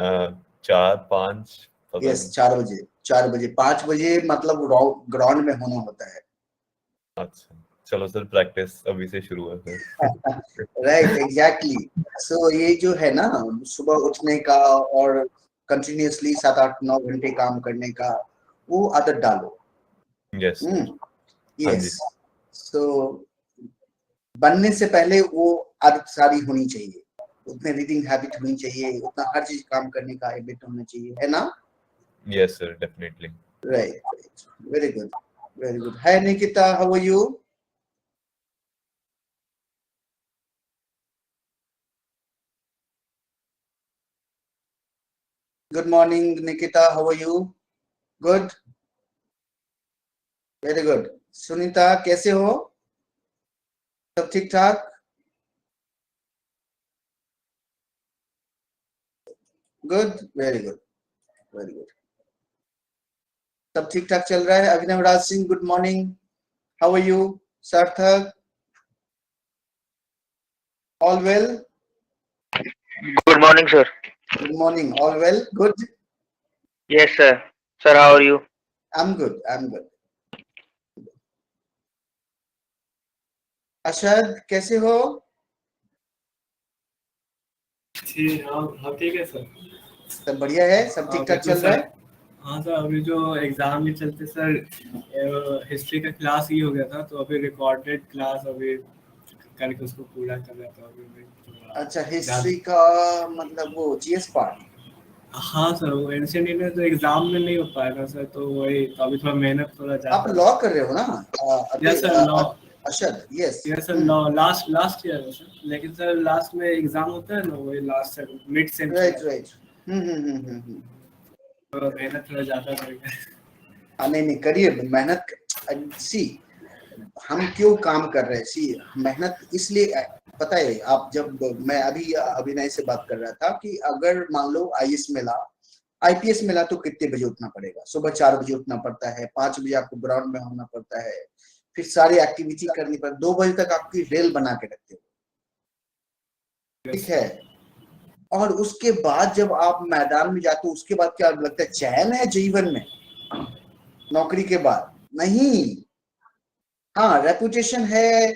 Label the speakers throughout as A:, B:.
A: 4 5 पता
B: यस
A: नहीं।
B: 4 बजे 5 बजे मतलब ग्राउंड में होना होता है।
A: अच्छा चलो सर, प्रैक्टिस अभी से शुरू है फिर।
B: Right exactly. सो ये जो है ना सुबह उठने का और कंटिन्यूअसली 7 8 9 घंटे काम करने का वो आदत डालो।
A: Yes sir. हाँ जी।
B: यस। सो बनने से पहले वो आदत सारी होनी चाहिए, उतने रीडिंग हैबिट होनी चाहिए, उतना हर चीज काम करने का हैबिट होना चाहिए, है ना?
A: Yes sir, definitely.
B: Right, very good, very good. Hi Nikita, how are you? Good morning Nikita, how are you? Good, very good. Sunita कैसे हो? सब ठीक ठाक? Good, very good, very good. सब ठीक ठाक चल रहा है। Abhinav Raj Singh, good morning, how are you? Sarthak, all well?
C: Good morning, sir.
B: Good morning, all well, good.
C: Yes, sir. Sir, how are you?
B: I am good, I am good. Ashad कैसे हो?
D: जी हाँ ठीक है सर।
B: सब बढ़िया है, सब ठीक ठाक चल रहा है।
D: हाँ सर, अभी जो एग्जाम भी चलते सर, हिस्ट्री का क्लास ही हो गया था, तो अभी रिकॉर्डेड क्लास अभी करके उसको पूरा कर रहा था अभी मैं थोड़ा।
B: अच्छा, हिस्ट्री का मतलब वो जीएस पार्ट?
D: हाँ सर, वो एंशिएंट इंडियन तो एग्जाम में नहीं हो पाएगा सर, तो वही तो अभी थोड़ा मेहनत थोड़ा
B: आप
D: ज्यादा।
B: लॉ कर रहे हो ना?
D: Yes sir, law.
B: Ashad, yes.
D: Yes sir, law last year है सर, लेकिन सर लास्ट में एग्जाम होता है ना, वही लास्ट से मिड सेम चल
B: राइट
D: रहा
B: राइट।
D: तो मेहनत थोड़ा ज्यादा करेंगे।
B: नहीं नहीं, करिए मेहनत। सी हम क्यों काम कर रहे हैं, सी मेहनत इसलिए, पता है आप, जब मैं अभी अभिनय से बात कर रहा था कि अगर मान लो आईएएस मिला, आईपीएस मिला, तो कितने बजे उठना पड़ेगा? सुबह 4 बजे उठना पड़ता है, 5 बजे आपको ग्राउंड में होना पड़ता है, फिर सारी एक्टिविटी करनी पड़ती, 2 बजे तक आपकी रेल बना के रखते हो, ठीक है? और उसके बाद जब आप मैदान में जाते हो, उसके बाद क्या लगता है चैन है जीवन में नौकरी के बाद? नहीं। हाँ, रेपुटेशन है,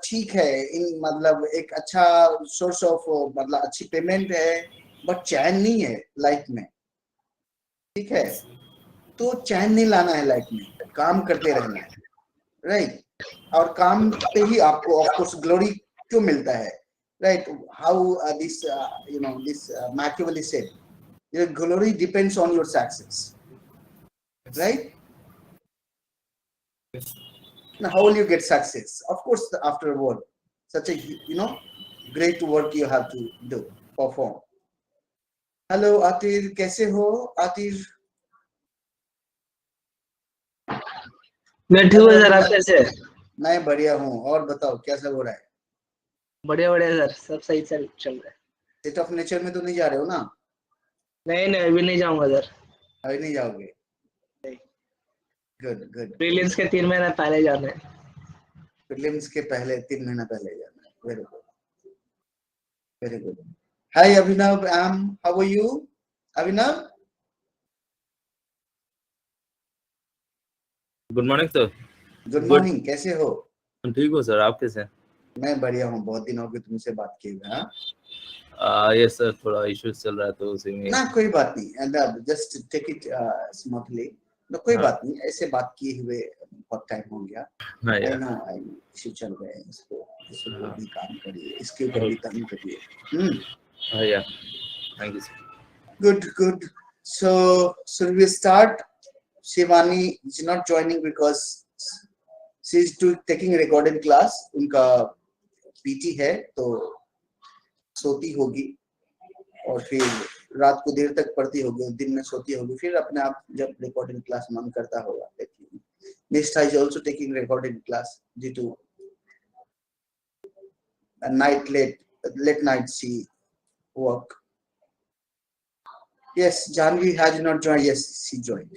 B: ठीक है, इन मतलब एक अच्छा सोर्स ऑफ मतलब अच्छी पेमेंट है, बट चैन नहीं है लाइफ में, ठीक है? तो चैन नहीं लाना है लाइफ में, काम करते रहना है, राइट? और काम पे ही आपको ऑफ कोर्स ग्लोरी क्यों मिलता है, right? How this you know this Machiavelli said, your glory depends on your success, right? Now how will you get success? Of course after work, such a great work you have to do, perform. Hello Aatir, कैसे हो आतिर?
E: मैं ठीक हूँ sir, आप कैसे हैं?
B: मैं बढ़िया हूँ, और बताओ क्या सब हो रहा है?
E: बढ़िया बढ़िया सर, सब सही चल रहा है।
B: स्टेट ऑफ नेचर में तो नहीं जा रहे हो ना?
E: नहीं नहीं, अभी नहीं जाऊंगा सर।
B: अभी नहीं जाओगे? Good good.
E: प्रीलिम्स के 3 महीने पहले जाना है।
B: प्रीलिम्स के पहले 3 महीना पहले जाना है, very good, very good. Hi Abhinav, how are you Abhinav?
F: Good morning sir.
B: Good morning, कैसे हो?
F: ठीक हो सर, आप कैसे हैं?
B: मैं बढ़िया हूँ, बहुत दिन हो गए तुमसे बात किए हुए। हाँ
F: ये सर थोड़ा इश्यूज चल रहा है तो उसी में।
B: ना कोई बात नहीं, जस्ट टेक इट स्मूथली, तो कोई बात नहीं, ऐसे बात किए हुए बहुत टाइम हो गया। आई नो इश्यू चल रहे हैं, इसको भी काम करिए, इसके ऊपर भी काम करिए।
F: Thank you sir.
B: Good, good. So we start. Shivani is not joining because she is taking recorded class. उनका पीटी है, तो सोती होगी और फिर रात को देर तक पढ़ती होगी, दिन में सोती होगी, फिर अपने आप जब रिकॉर्डिंग क्लास मन करता होगा देखिए। Nishta is also taking recording class due to a late night she work. Yes, Janvi has not joined. Yes, she joined.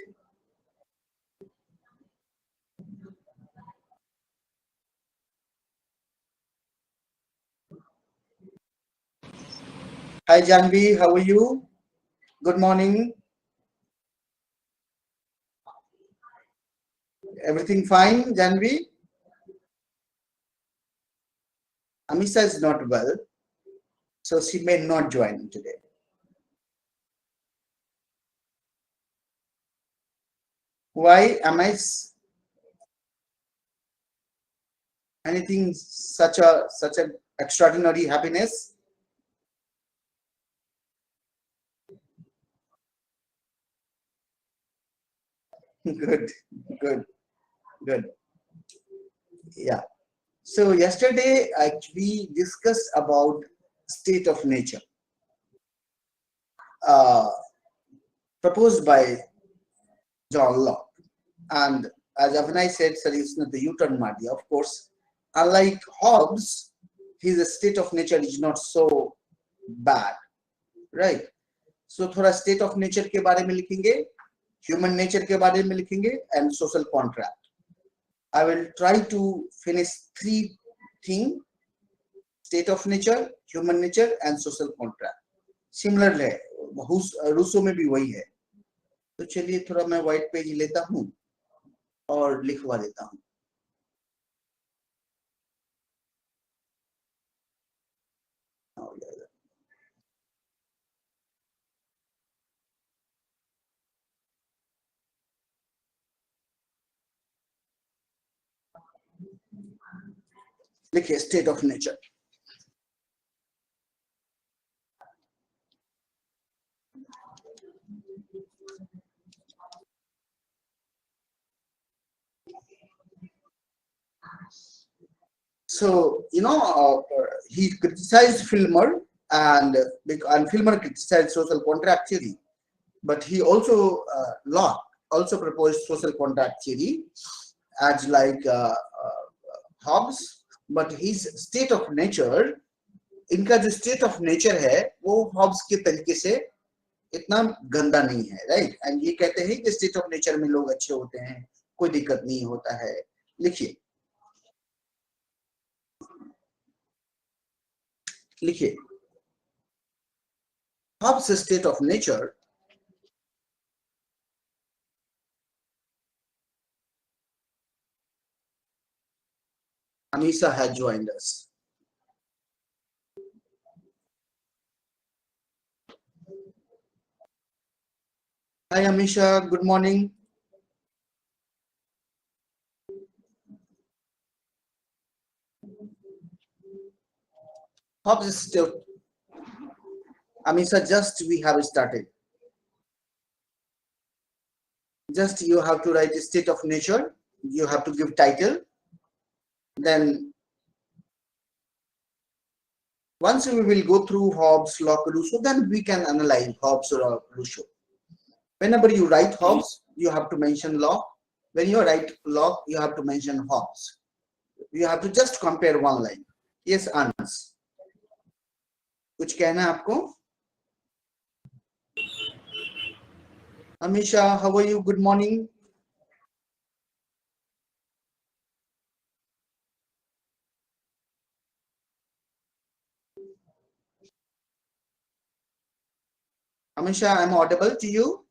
B: Hi Janvi, how are you? Good morning. Everything fine, Janvi? Amisa is not well, so she may not join today. Why am I anything such an extraordinary happiness? Good. Yeah. So yesterday we discussed about state of nature proposed by John Locke, and as Avinay said, sir, it's not the U-turn Mardia. Of course, unlike Hobbes, his state of nature is not so bad, right? So थोड़ा state of nature के बारे में लिखेंगे, human nature के बारे में लिखेंगे, and social contract. I will try to finish 3 things: state of nature, human nature, and social contract. Similar है, रूसो में भी वही है. तो चलिए थोड़ा मैं white page लेता हूँ और लिखवा देता हूँ. लिखिए state of nature. So, he criticized Filmer, and Filmer criticized social contract theory, but he also, Locke also proposed social contract theory as like Hobbes, but his state of nature, इनका जो state of nature है, वो Hobbes के तरीके से इतना गंदा नहीं है, right? And ये कहते हैं कि state of nature में लोग अच्छे होते हैं, कोई दिक्कत नहीं होता है. लिखिए Hobbes' state of nature Anisa had joined us. Hi Amisha, good morning. Hobbes' state, Amisha, just we have started. Just you have to write a state of nature. You have to give title. Then once we will go through Hobbes, Locke, Rousseau, then we can analyze Hobbes or Rousseau. Whenever you write Hobbes, you have to mention Locke. When you write Locke, you have to mention Hobbes. You have to just compare one line. Yes, Ans. कुछ कहना है आपको? Amisha, how are you? Good morning. Amisha, I'm audible to you?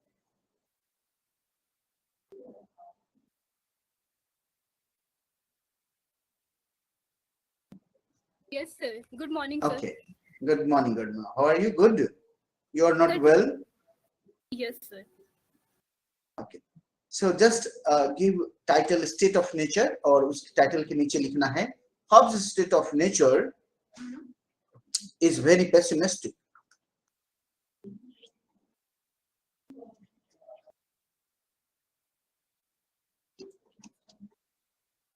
G: Yes, sir. Good morning, sir.
B: Okay. Good morning, good morning. How are you? Good? You are not well?
G: Yes, sir.
B: Okay. So just give title state of nature, और उस title के नीचे लिखना है Hobbes' state of nature is very pessimistic.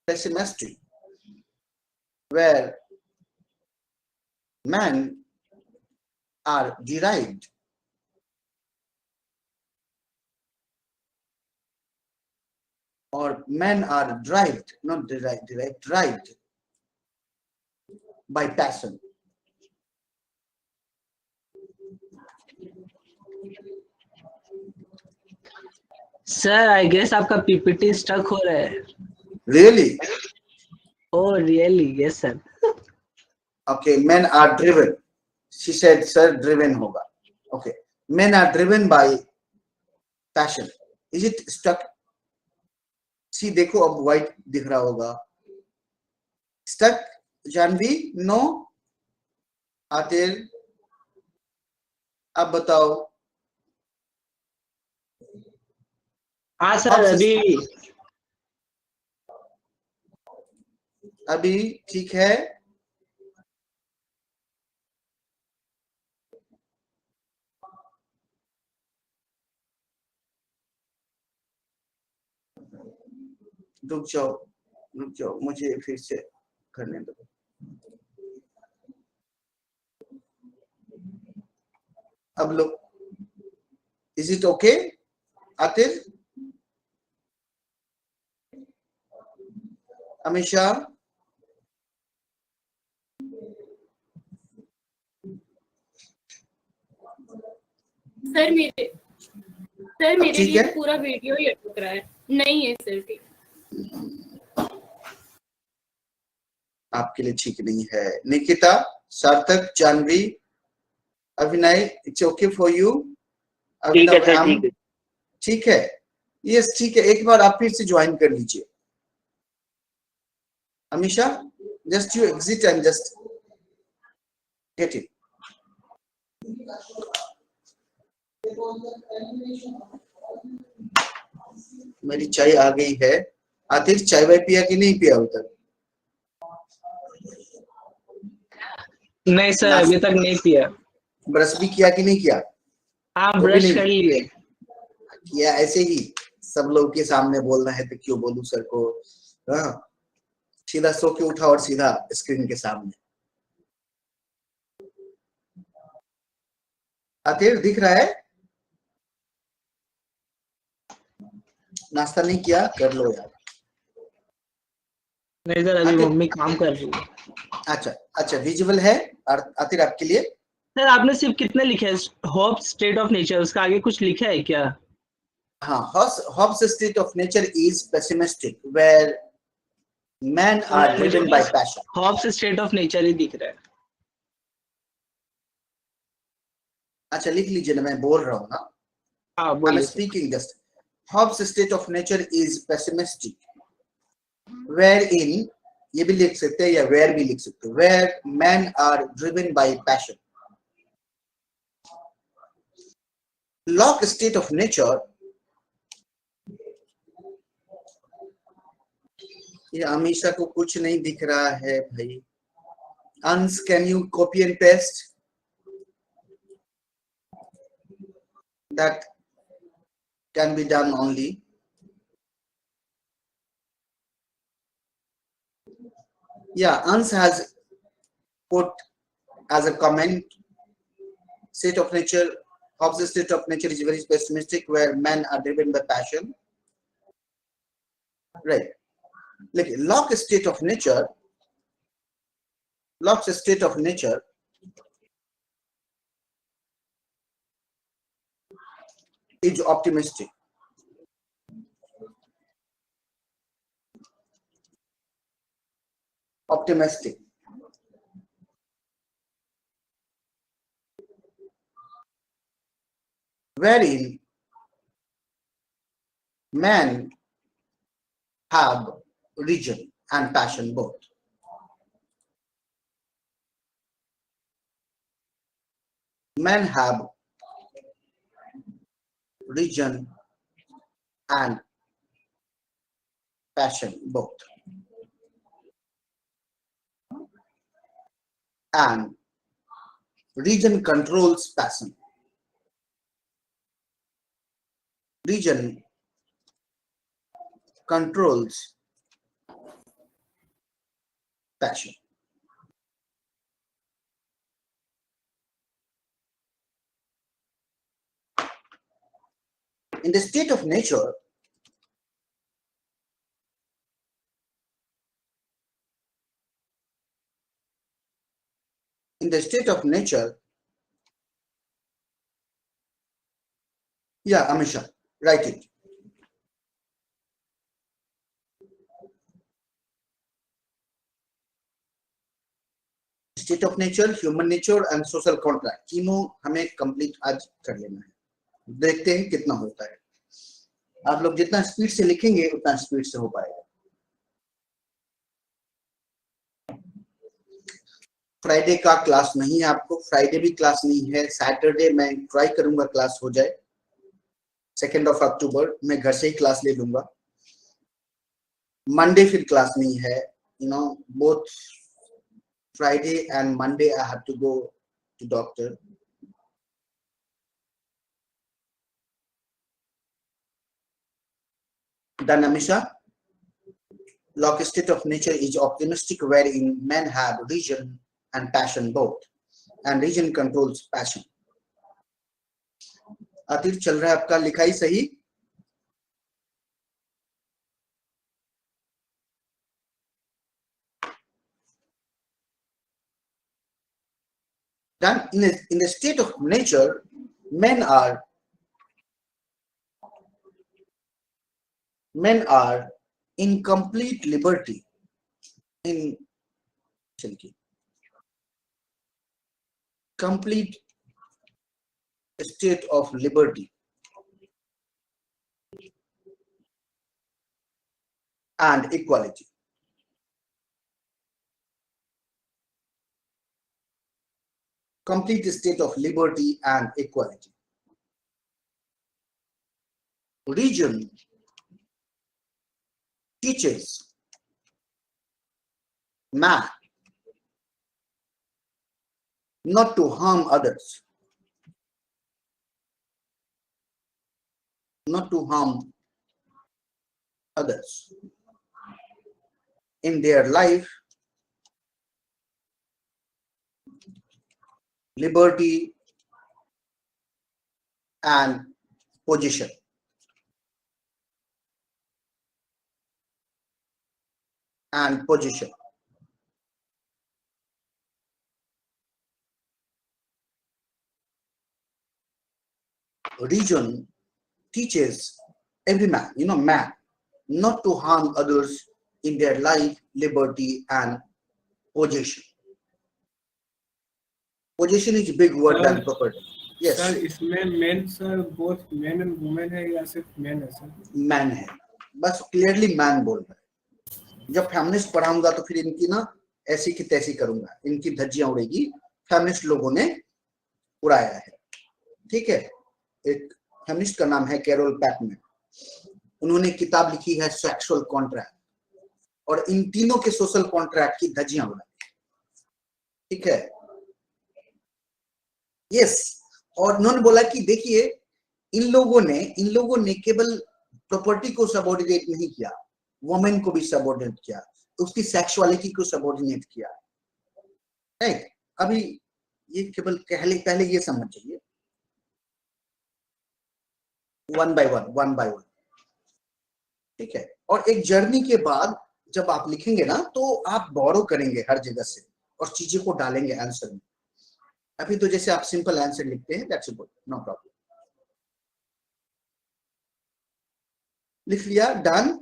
B: Pessimistic, where men are derived or men are derived, not derived by passion.
E: Sir I guess आपका PPT stuck हो रहा है.
B: Really?
E: Oh really? Yes sir.
B: Okay, men are driven. She said, sir, driven hoga. Okay, Men are driven by passion. Is it stuck? See, देखो अब white दिख रहा होगा. Stuck, Janvi? No. Aatir, अब बताओ.
E: हाँ सर,
B: अभी ठीक है. रुक जाओ, मुझे फिर से करने दो. अब लो. Is it okay? Aatir, Amisha,
G: sir मेरे
B: ठीक
G: लिए
B: है?
G: पूरा वीडियो ही अटक रहा है. नहीं है सर ठीक.
B: आपके लिए ठीक नहीं है. निकिता, सार्थक, जानवी, अभिनय, इट्स ओके फॉर यू.
C: ठीक है सर, ठीक है.
B: ठीक है. यस ठीक है. एक बार आप फिर से ज्वाइन कर लीजिए. Amisha, just you exit and just get it. मेरी चाय आ गई है. आतिर, चाय वाय पिया कि नहीं पिया अभी तक?
E: नहीं सर, अभी तक नहीं पिया.
B: ब्रश भी किया कि नहीं किया?
E: हाँ,
B: तो भी
E: ब्रश
B: नहीं
E: कर लिए.
B: किया. ऐसे ही सब लोग के सामने बोलना है तो क्यों बोलूं सर को. हाँ, सीधा सो के उठा और सीधा स्क्रीन के सामने. आतिर दिख रहा है? नाश्ता नहीं किया? कर लो यार.
E: नहीं सर, अभी
B: आतिर,
E: मम्मी काम कर रही है.
B: अच्छा विजुअल है आतिर आपके लिए.
E: सर आपने सिर्फ कितने लिखे हैं? होप स्टेट ऑफ नेचर, उसका आगे कुछ लिखा है क्या?
B: हाँ, Hobbes' state of nature is pessimistic, where men are driven by passion.
E: Hobbes state of nature ही दिख रहा है.
B: अच्छा लिख लीजिए ना, मैं बोल रहा हूँ ना.
E: हाँ
B: I'm
E: बोलिए.
B: speaking just. Hobbes' state of nature is pessimistic, wherein ये भी लिख सकते हैं या where भी लिख सकते हैं, where men are driven by passion. Locke's state of nature, ये अमीशा को कुछ नहीं दिख रहा है भाई. Ans, can you copy and paste? That can be done only. Yeah, Ans has put as a comment, state of nature, Hobbes' state of nature is very pessimistic, where men are driven by passion. Right. Look, Locke's state of nature is optimistic. Wherein men have reason and passion both. Men have reason and passion both. And reason controls passion. Reason controls passion. In the state of nature, yeah, Amisha, write it. State of nature, human nature and social contract, तीनों हमें complete आज कर लेना है। देखते हैं कितना होता है। आप लोग जितना स्पीड से लिखेंगे उतना स्पीड से हो पाएगा। फ्राइडे का क्लास नहीं है आपको, फ्राइडे भी क्लास नहीं है। सैटरडे मैं ट्राई करूंगा क्लास हो जाए। 2 अक्टूबर मैं घर से ही क्लास ले लूंगा। मंडे फिर क्लास नहीं है, both Friday and Monday I have to go to doctor. Then Amisha, log state of nature is optimistic, wherein men have reason and passion both, and reason controls passion. Aatir चल रहा है आपका लिखाई सही? Then in the state of nature, men are in complete liberty, in complete state of liberty and equality. Complete state of liberty and equality. Religion teaches man not to harm others, in their life, liberty and position. Religion teaches every man, man, not to harm others in their life, liberty and position. Position is a big word than property. Yes.
D: Sir इसमें men sir both men and women है या सिर्फ main है sir?
B: Man है, बस clearly man बोल रहा है। जब फेमिनिस्ट पढ़ाऊंगा तो फिर इनकी ना ऐसी की तैसी करूंगा, इनकी धज्जियां उड़ेगी। फेमिनिस्ट लोगों ने उड़ाया है, ठीक है। एक फेमिनिस्ट का नाम है कैरोल पैटमैन, उन्होंने किताब लिखी है सेक्सुअल कॉन्ट्रैक्ट, और इन तीनों के सोशल कॉन्ट्रैक्ट की धज्जियां उड़ाई, ठीक है। यस, और उन्होंने बोला कि देखिए इन लोगों ने केवल प्रॉपर्टी को सबऑर्डिनेट नहीं किया, वुमेन को भी सबऑर्डिनेट किया, उसकी सेक्सुअलिटी को सबऑर्डिनेट किया, राइट। अभी ये केवल पहले ये समझ जाइए, वन बाय वन, ठीक है। और एक जर्नी के बाद जब आप लिखेंगे ना तो आप बोरो करेंगे हर जगह से और चीजें को डालेंगे आंसर में। अभी तो जैसे आप सिंपल आंसर लिखते हैं, दैट्स गुड, नो प्रॉब्लम। लिख लिया, done.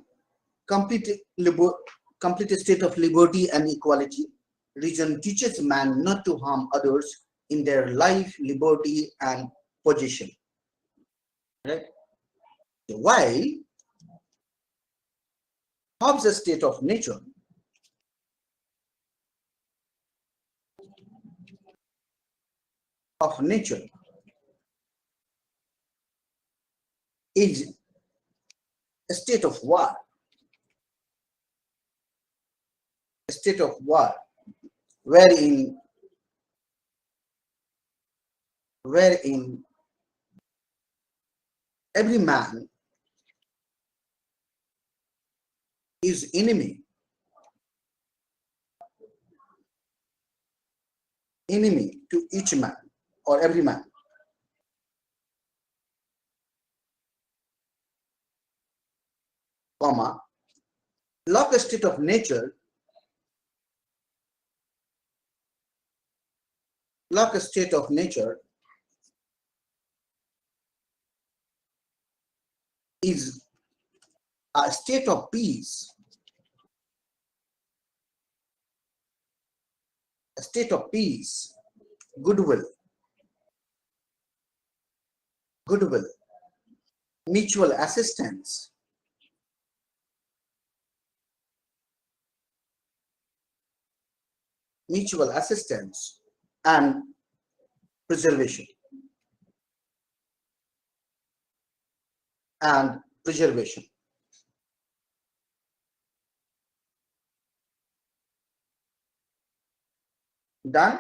B: complete state of liberty and equality. Religion teaches man not to harm others in their life, liberty and position, right? While Hobbes' state of nature is a state of war, wherein every man is enemy to each man or every man. Comma, log state of nature is a state of peace a state of peace, goodwill, mutual assistance, and preservation. Done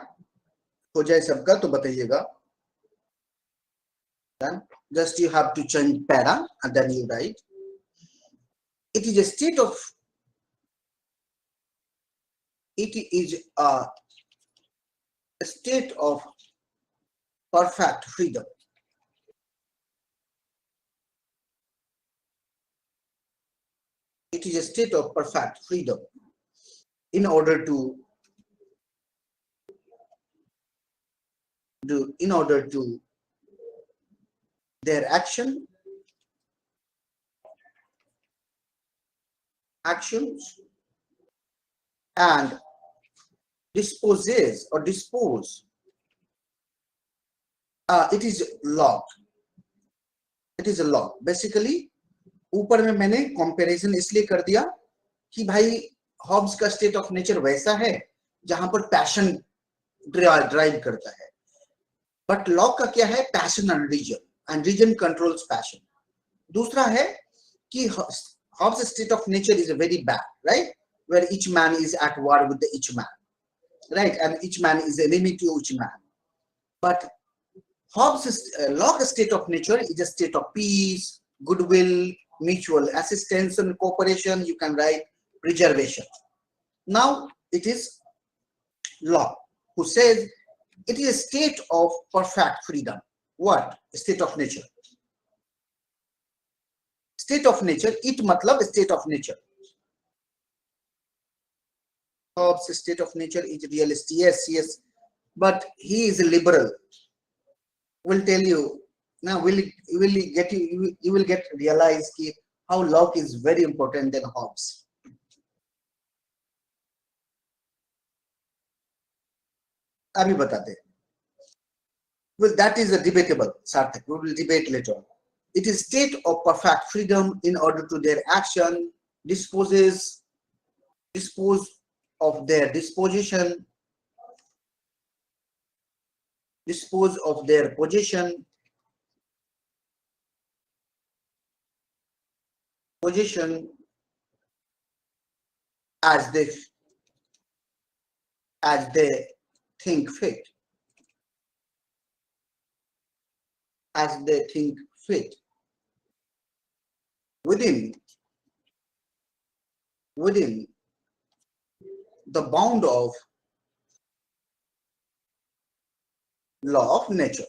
B: हो जाए सबका तो बताइएगा. Done. Just you have to change para and then you write. It is a state of. It is a state of perfect freedom. It is a state of perfect freedom in order to their actions and dispose. It is law. Basically ऊपर में मैंने comparison इसलिए कर दिया कि भाई Hobbs का state of nature वैसा है जहां पर पैशन ड्राइव करता है, बट लॉ का क्या है, passion and reason controls passion. दूसरा है कि Hobbes state of nature is very bad, right, where each man is at war with the each man, right, and each man is enemy to each man. But Hobbes law का state of nature is a state of peace, goodwill, mutual assistance and cooperation. You can write preservation. Now it is law who says it is a state of perfect freedom. What? State of nature. State of nature, it matlab state of nature. Hobbes' state of nature is realist. Yes, but he is a liberal. Will tell you. Now you will get realize ki how Locke is very important than Hobbes. अभी बताते. Well, that is a debatable, Sarthak. We will debate later on. It is state of perfect freedom in order to their action, dispose of their disposition, dispose of their position as they think fit. Within the bound of law of nature.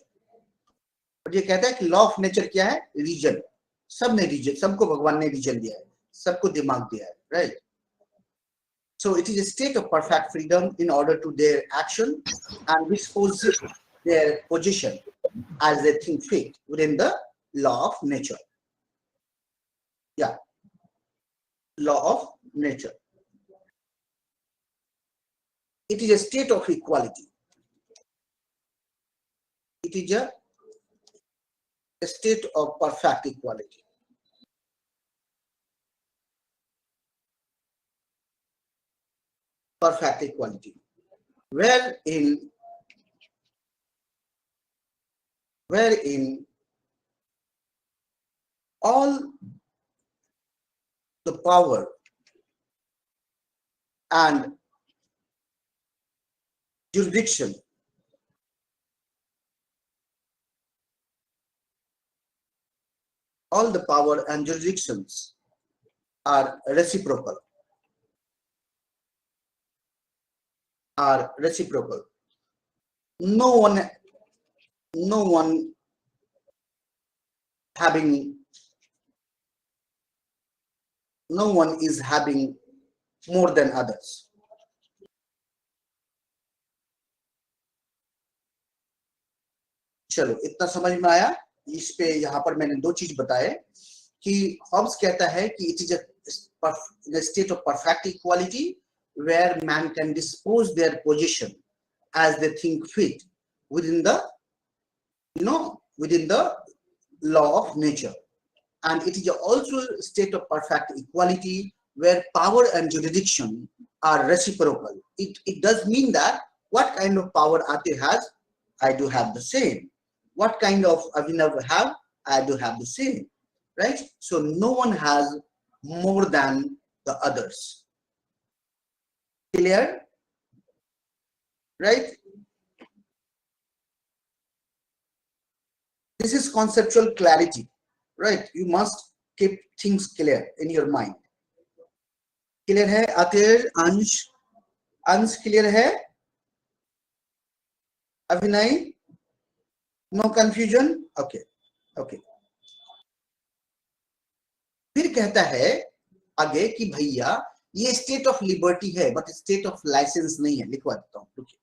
B: और ये कहता है कि law of nature क्या है, reason. सबने reason, सबको भगवान ने रीजन दिया है, सबको दिमाग दिया है, right. So it is a state of perfect freedom in order to their action and dispose their position as they think fit within the law of nature. Yeah, law of nature. It is a state of equality. It is a state of perfect equality. Perfect equality, wherein all the power and jurisdiction are reciprocal. No one is having more than others. चलो इतना समझ में आया. इस पे यहाँ पर मैंने दो चीज बताए कि हॉब्स कहता है कि it is a state of perfect equality where man can dispose their position as they think fit within the, within the law of nature. And it is also a state of perfect equality where power and jurisdiction are reciprocal. It does mean that what kind of power Ate has, I do have the same. What kind of Abhinav have, I do have the same, right? So no one has more than the others. Clear? Right? This is conceptual clarity, right? You must keep things clear in your mind. Clear है आतेर अंश clear है अभिनय no confusion okay फिर कहता है आगे कि भैया ये स्टेट ऑफ लिबर्टी है बट स्टेट ऑफ लाइसेंस नहीं है. लिखवा देता हूं, रुकिए,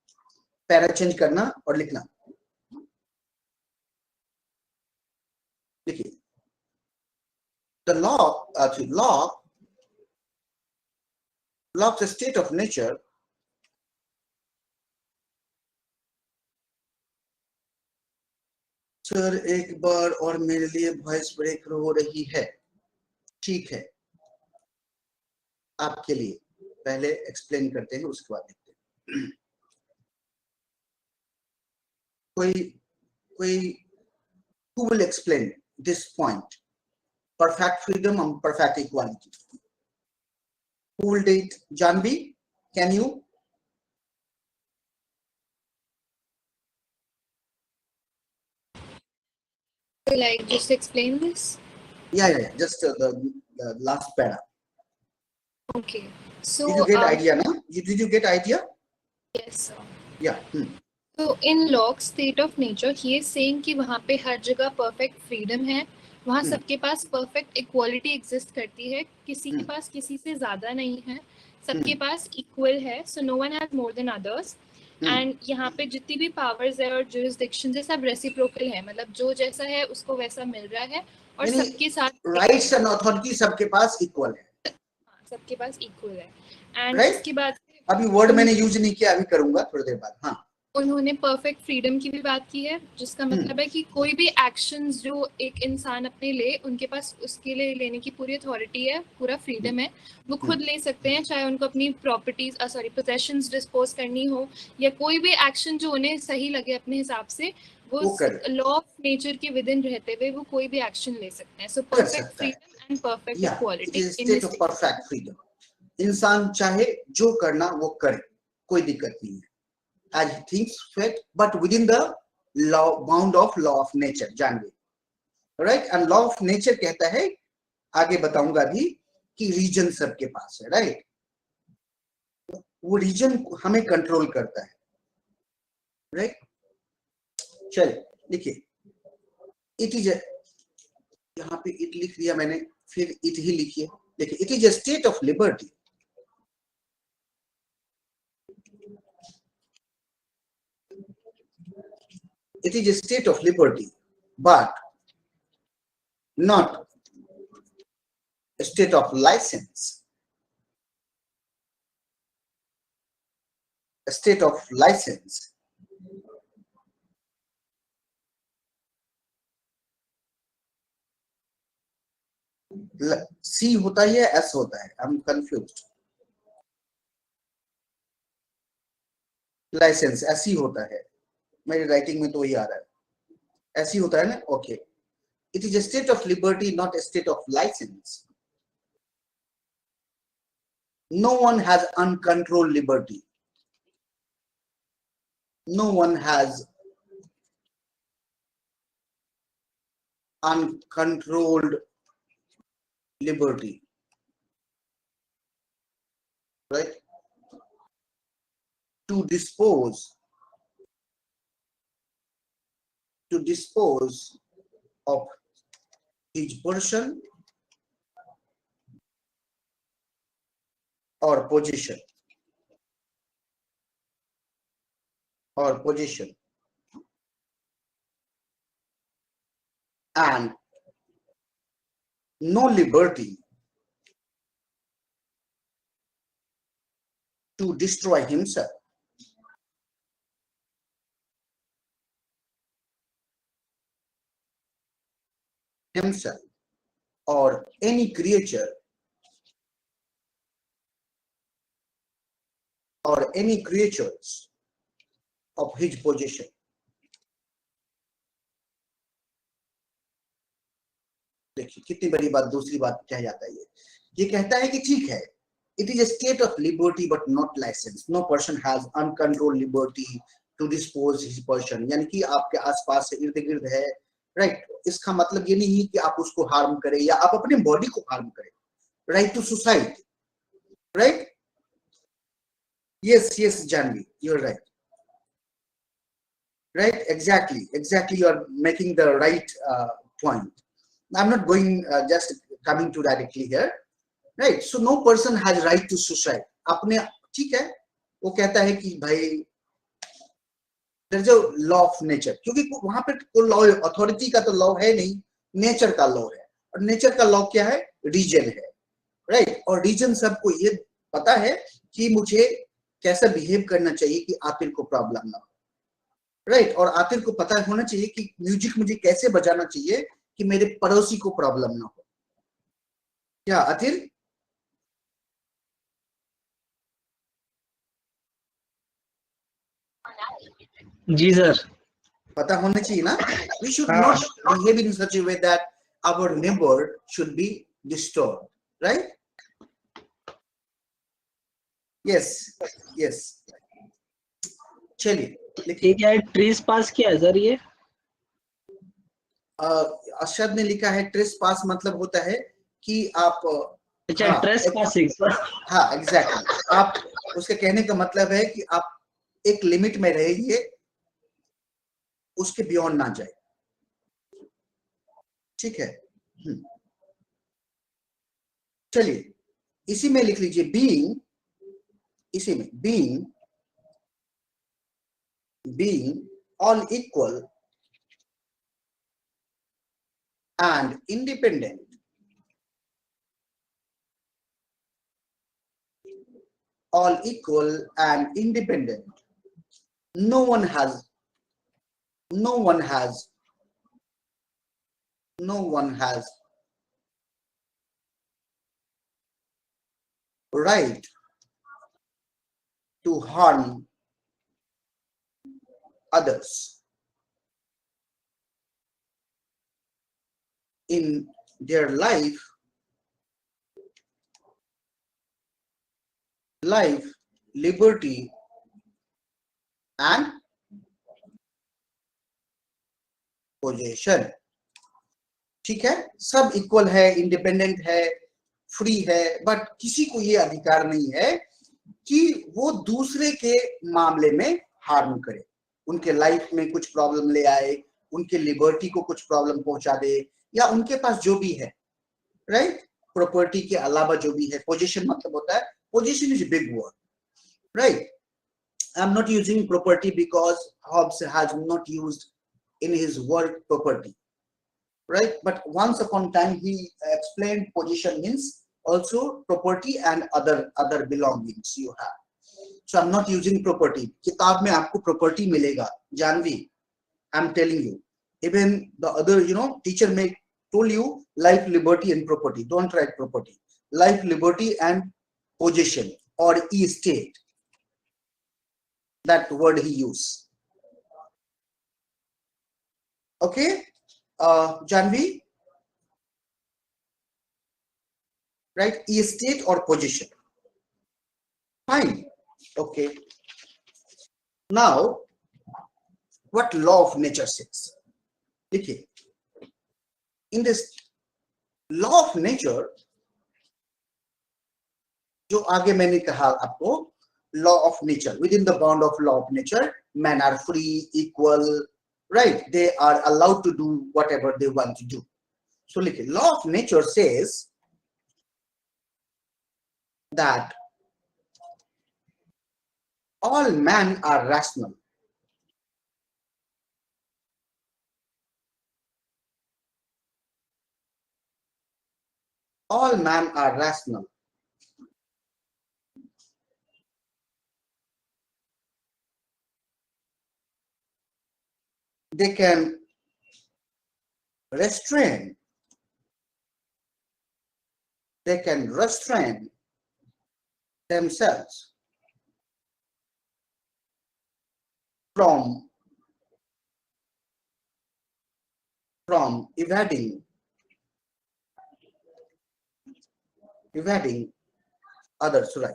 B: पैरा चेंज करना और लिखना. देखिए, the law of the state of nature sir एक बार और मेरे लिए वॉइस ब्रेक हो रही है. ठीक है, आपके लिए पहले एक्सप्लेन करते हैं, उसके बाद देखते हैं. कोई who will explain this point? Perfect freedom and perfect equality. Who will do it? Janvi, can you?
H: Like, just explain this?
B: Yeah. Just the last para.
H: Okay. So,
B: Did you get idea, no? Did you get idea?
H: Yes, sir.
B: Yeah.
H: So, in log state of nature, he is saying कि वहाँ पे हर जगह perfect freedom है, वहाँ सबके पास perfect equality exist करती है, किसी के पास किसी से ज़्यादा नहीं है, सबके पास equal है, so no one has more than others. And यहाँ पे जितनी भी powers है और jurisdiction है सब reciprocal है, मतलब जो जैसा है उसको वैसा मिल रहा है और सबके साथ
B: rights and authority सबके पास equal है.
H: सबके पास equal है. And
B: right?
H: उसके बाद
B: अभी word मैंने use नहीं किया, अभी करूँगा थोड़ी देर बाद. हाँ.
H: उन्होंने परफेक्ट फ्रीडम की भी बात की है, जिसका मतलब है कि कोई भी एक्शंस जो एक इंसान अपने ले, उनके पास उसके लिए लेने की पूरी अथॉरिटी है, पूरा फ्रीडम है, वो खुद ले सकते हैं, चाहे उनको अपनी प्रॉपर्टीज पोजेशंस डिस्पोज करनी हो या कोई भी एक्शन जो उन्हें सही लगे अपने हिसाब से, वो लॉ ऑफ नेचर के विद इन रहते हुए वो कोई भी एक्शन ले सकते हैं. So perfect freedom and perfect equality in this
B: perfect freedom. इंसान चाहे जो करना वो करे, कोई दिक्कत नहीं है, as he thinks fit, but within the bound of law of nature. जानवे, right? And law of nature कहता है, आगे बताऊंगा भी कि रीजन सबके पास है, right? वो रीजन हमें कंट्रोल करता है, right? चलिए लिखिए, it is a, यहाँ पे it लिख दिया मैंने, फिर it ही लिखिए. देखिए, it is a state of liberty. It is a state of liberty, but not a state of license. A state of license. C होता है या S होता है? I'm confused. License ऐसी होता है, मेरी राइटिंग में तो वही आ रहा है, ऐसी होता है ना. Okay, it is a state of liberty, not a state of license. No one has uncontrolled liberty. No one has uncontrolled liberty, right? To dispose of his person or position, and no liberty to destroy himself. himself or any creature or any creatures of his possession. देखिए कितनी बड़ी बात, दूसरी बात कह जाता है ये कहता है कि ठीक है, it is a state of liberty but not license. No person has uncontrolled liberty to dispose his person. यानी कि आपके आसपास से इर्द गिर्द है, राइट? इसका मतलब ये नहीं कि आप उसको हार्म करें या आप अपने बॉडी को हार्म करें. Right to suicide, right? Yes, Janvi, you're right. Right, exactly. You are making the right point. I'm not going just coming to directly here, right? So no person has right to suicide. अपने ठीक है, वो कहता है कि भाई there is a law of nature, क्योंकि वहां पे कोई लॉ, अथॉरिटी का तो लॉ है नहीं, नेचर का लॉ है. और नेचर का लॉ क्या है? रीजन है, राइट? और रीजन सबको ये पता है कि मुझे कैसा बिहेव करना चाहिए कि आतिल को प्रॉब्लम ना हो, राइट? और आतिल को पता होना चाहिए कि म्यूजिक मुझे कैसे बजाना चाहिए कि मेरे पड़ोसी को प्रॉब्लम ना हो. क्या आतिल?
E: जी सर.
B: पता होना चाहिए ना. We should not behave in such a way that our neighbor should be disturbed, right? Yes. चलिए,
E: ठीक है. ट्रेस पास किया है सर ये.
B: अरशद ने लिखा है ट्रेस पास मतलब होता है कि आप
E: अच्छा, ट्रेस पासिंग.
B: हाँ, एग्जैक्टली. आप, उसके कहने का मतलब है कि आप एक लिमिट में रहिए, उसके बियॉन्ड ना जाए. ठीक है. चलिए, इसी में लिख लीजिए बीइंग, इसी में being all equal and independent, all equal and independent, no one has right to harm others in their life, liberty and possession. ठीक है, सब इक्वल है, इंडिपेंडेंट है, फ्री है, बट किसी को ये अधिकार नहीं है कि वो दूसरे के मामले में हार्म करे, उनके लाइफ में कुछ प्रॉब्लम ले आए, उनके लिबर्टी को कुछ प्रॉब्लम पहुंचा दे, या उनके पास जो भी है, राइट? प्रॉपर्टी के अलावा जो भी है. पोजीशन मतलब होता है, position is big word, right? I am not using property because Hobbes has not used in his work property, right? But once upon time he explained position means also property and other belongings you have. So I'm not using property. किताब में आपको property मिलेगा, Janvi, I'm telling you. Even the other, teacher may told you life, liberty and property. Don't write property. Life, liberty and possession or estate. That word he used. Okay, Janvi, right? Estate or possession. Fine. Okay. Now, what law of nature says? Okay. In this law of nature, जो आगे मैंने कहा आपको, law of nature, within the bound of law of nature, men are free, equal, right? They are allowed to do whatever they want to do. So look, law of nature says that all men are rational. All men are rational. They can restrain they can restrain themselves from evading others' right.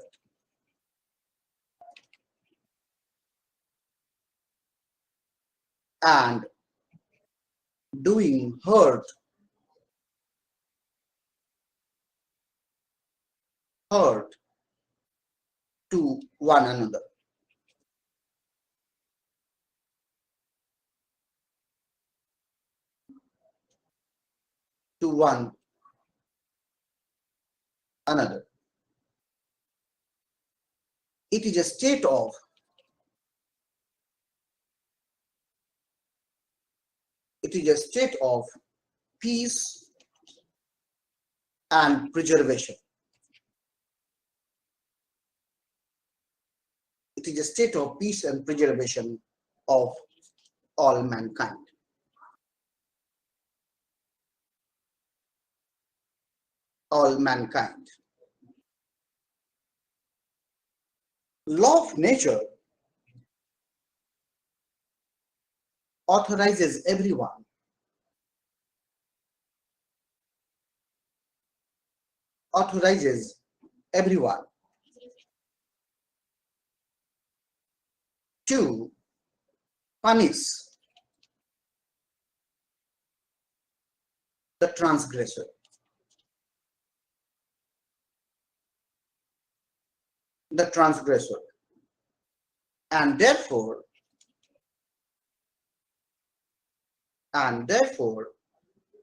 B: And doing hurt to one another. To one another. It is a state of peace and preservation. It is a state of peace and preservation of all mankind. All mankind. Law of nature authorizes everyone to punish the transgressor. And therefore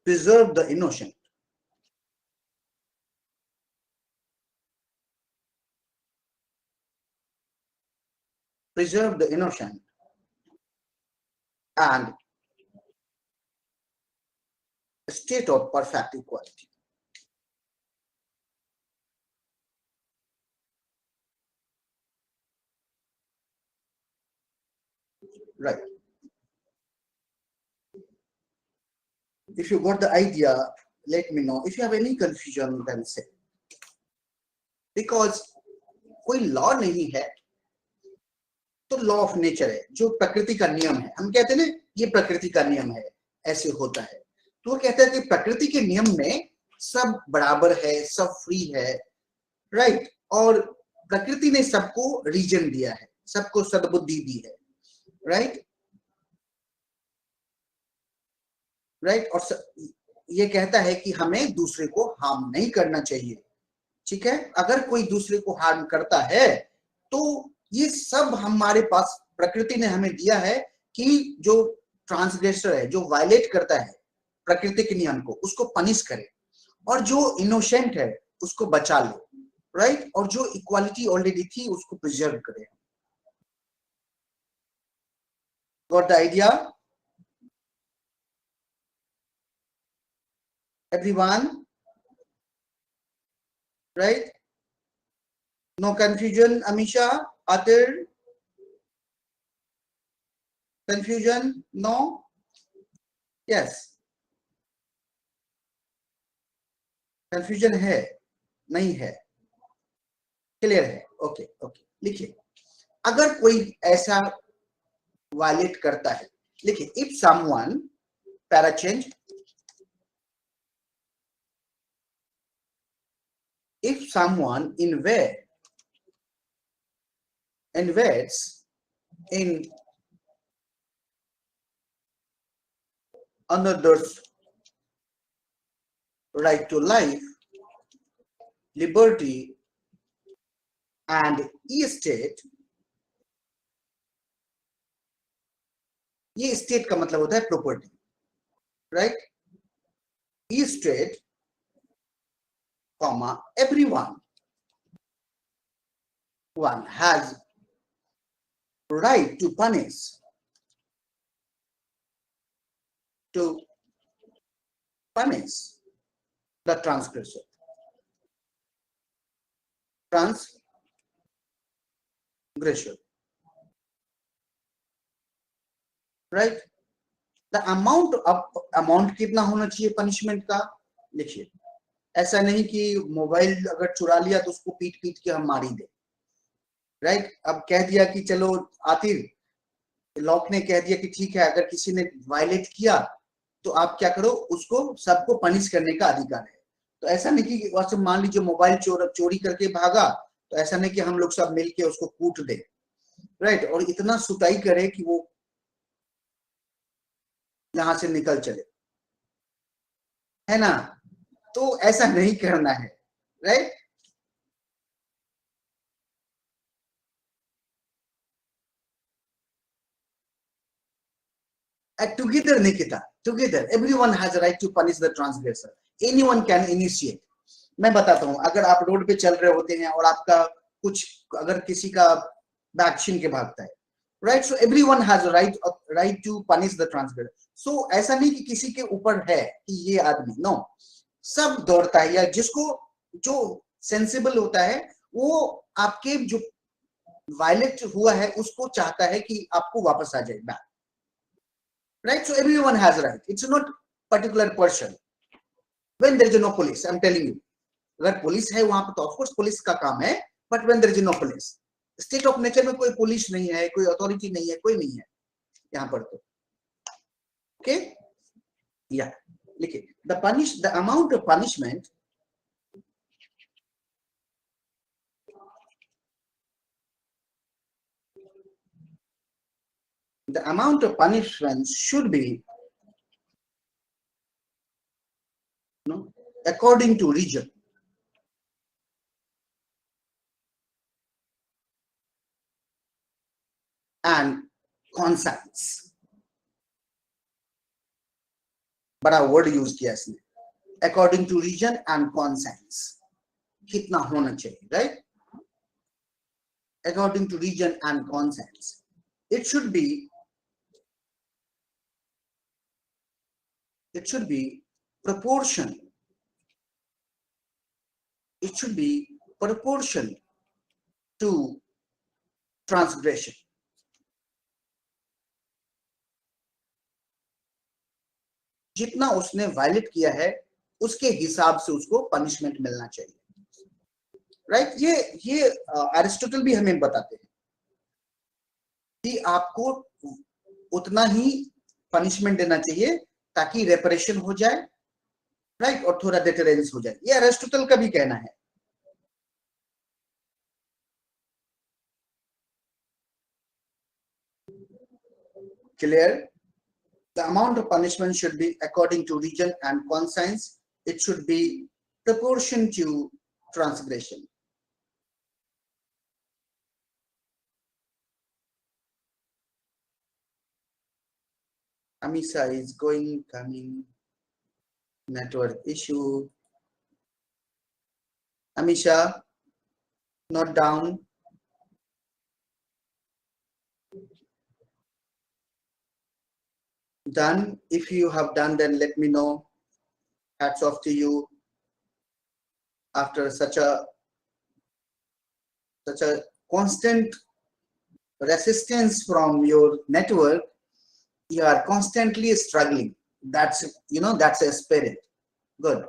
B: preserve the innocent. And a state of perfect equality. Right. If you got the idea, let me know. If you have any confusion, then say. Because कोई law नहीं है तो law of nature है, जो प्रकृति का नियम है. हम कहते हैं ना ये प्रकृति का नियम है, ऐसे होता है. तो वो कहता है कि प्रकृति के नियम में सब बराबर है, सब फ्री है, राइट. और प्रकृति ने सबको रीजन दिया है, सबको सद्बुद्धि दी है, राइट. और ये कहता है कि हमें दूसरे को हार्म नहीं करना चाहिए. ठीक है. अगर कोई दूसरे को हार्म करता है तो ये सब हमारे पास प्रकृति ने हमें दिया है कि जो ट्रांसग्रेसर है, जो वायलेट करता है प्रकृति के नियम को, उसको पनिश करे, और जो इनोसेंट है उसको बचा ले, राइट. और जो इक्वालिटी ऑलरेडी थी उसको प्रिजर्व करे. Got the idea everyone? Right? No confusion, Amisha, Atir? Confusion? No? Yes. Confusion है? नहीं है? Clear है? Okay, okay. लिखिए. अगर कोई ऐसा वायलेट करता है, लिखिए. If someone, para change. If someone invades in another's right to life, liberty, and estate, ये estate का मतलब होता है property, right? Estate, comma, everyone has right to punish the transgressor. Right? The amount कितना होना चाहिए punishment का, लिखिए. ऐसा नहीं कि मोबाइल अगर चुरा लिया तो उसको पीट पीट के हम मार ही दे, राइट। अब कह दिया कि चलो आतिफ, लॉक ने कह दिया कि ठीक है अगर किसी ने वायलेट किया तो आप क्या करो, उसको सबको पनिश करने का अधिकार है। तो ऐसा नहीं कि वैसे मान लीजिए मोबाइल चोरी करके भागा, तो ऐसा नहीं कि हम लोग सब मिलके उसको कूट दे, राइट, और इतना सुताई करे कि वो यहां से निकल चले, है ना। तो ऐसा नहीं करना है, right. Together, Nikita, together, everyone has a right to punish the transgressor. Anyone can initiate. मैं बताता हूँ, अगर आप रोड पे चल रहे होते हैं और आपका कुछ, अगर किसी का बैग छीन के भागता है, right? So everyone has a right to punish the transgressor. So ऐसा नहीं कि किसी के ऊपर है कि ये आदमी, no, सब दौड़ता है, या जिसको जो सेंसिबल होता है वो आपके जो वायलेट हुआ है उसको चाहता है कि आपको वापस आ जाए back, right? So everyone has a right. It's not particular person. When there is no police, I'm telling you, अगर पुलिस है वहां पर तो ऑफकोर्स पुलिस का काम है, but when there is no police, state of nature में कोई पुलिस नहीं है, कोई अथॉरिटी नहीं है, कोई नहीं है यहाँ पर तो, ओके, या लिखिए the amount of punishment should be, according to region and conscience. बड़ा वर्ड यूज किया इसने, according to region and conscience, कितना होना चाहिए, right, according to region and conscience. It should be proportion. It should be proportion to transgression. जितना उसने violet किया है उसके हिसाब से उसको पनिशमेंट मिलना चाहिए, राइट। ये एरिस्टोटल भी हमें बताते हैं कि आपको उतना ही पनिशमेंट देना चाहिए ताकि रेपरेशन हो जाए, राइट, और थोड़ा डेटरेंस हो जाए। ये एरिस्टोटल का भी कहना है। Clear? The amount of punishment should be according to region and conscience. It should be proportion to transgression. Amisha is coming. Network issue. Amisha, not down. Done. If you have done, then let me know. Hats off to you. After such a constant resistance from your network, you are constantly struggling. That's a spirit. Good.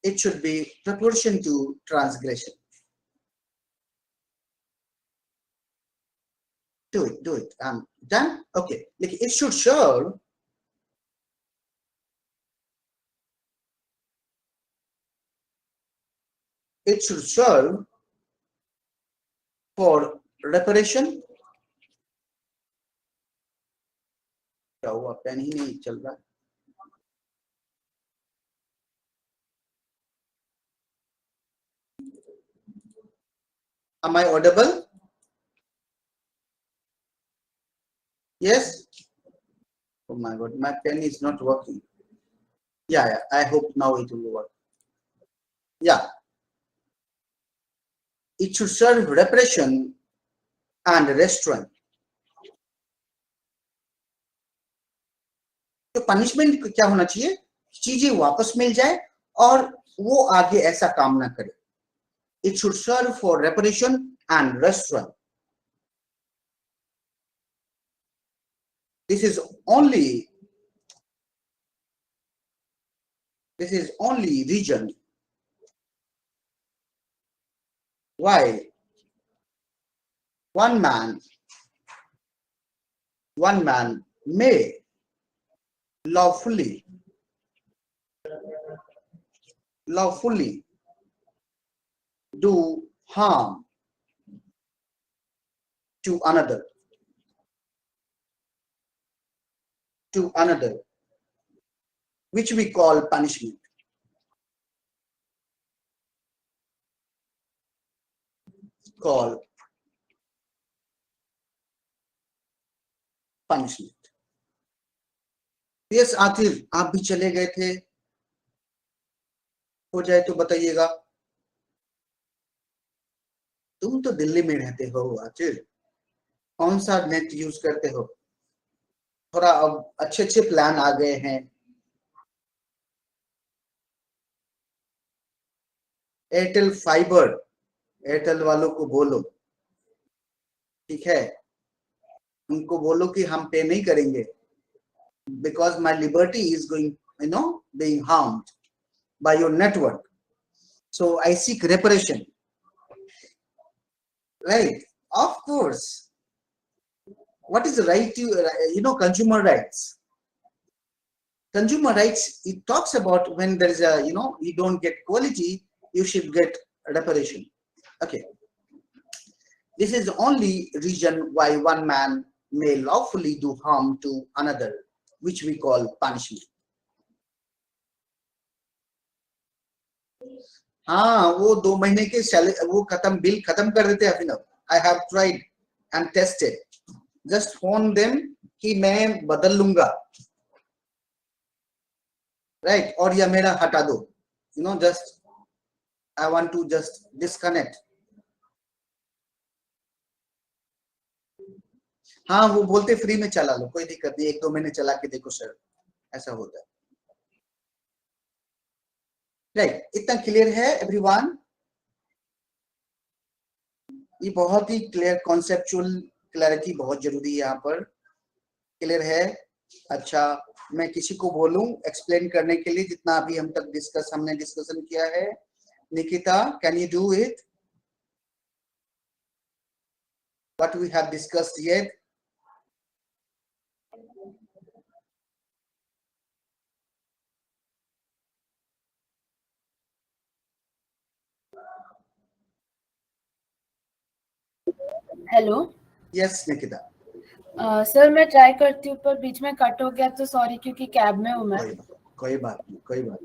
B: It should be proportion to transgression. Do it. Done? Okay. It should serve for reparation. क्या हुआ? Pen ही नहीं चल रहा। Am I audible? Yes? Oh my God, my pen is not working. Yeah, I hope now it will work. Yeah. It should serve reparation and restraint. तो punishment क्या होना चाहिए? चीजें वापस मिल जाए और वो आगे ऐसा काम ना करे. It should serve for reparation and restraint. This is only region why one man may lawfully do harm to another, which we call punishment. Yes Atif, आप भी चले गए थे, हो जाए तो बताइएगा। तुम तो दिल्ली में रहते हो आतिफ, कौन सा नेट यूज करते हो? थोड़ा अब अच्छे प्लान आ गए हैं। एयरटेल फाइबर, एयरटेल वालों को बोलो, ठीक है, उनको बोलो कि हम पे नहीं करेंगे, because my liberty is going, being harmed by your network, so I seek reparation. Right? Of course. What is the right to, consumer rights? Consumer rights, it talks about when there is a, you don't get quality, you should get reparation. Okay. This is the only reason why one man may lawfully do harm to another, which we call punishment. हाँ, वो 2 महीने के वो bill खत्म कर देते अभिनव. I have tried and tested. Just phone them कि मैं बदल लूंगा, right? और या मेरा हटा दो, just I want to just disconnect. हाँ, वो बोलते फ्री में चला लो, कोई दिक्कत नहीं, 1-2 महीने चला के देखो सर, ऐसा होता है। राइट, इतना क्लियर है एवरीवन? ये बहुत ही क्लियर, कॉन्सेप्चुअल क्लैरिटी बहुत जरूरी है यहाँ पर। क्लियर है? अच्छा, मैं किसी को बोलूं एक्सप्लेन करने के लिए जितना अभी हम तक हमने डिस्कशन किया है? Nikita, can you do it? What we have discussed yet?
I: Hello.
B: Yes Nikita.
I: Sir मैं ट्राई करती हूँ पर बीच में कट हो गया तो सॉरी, क्योंकि कैब में हूँ मैं।
B: कोई बात नहीं।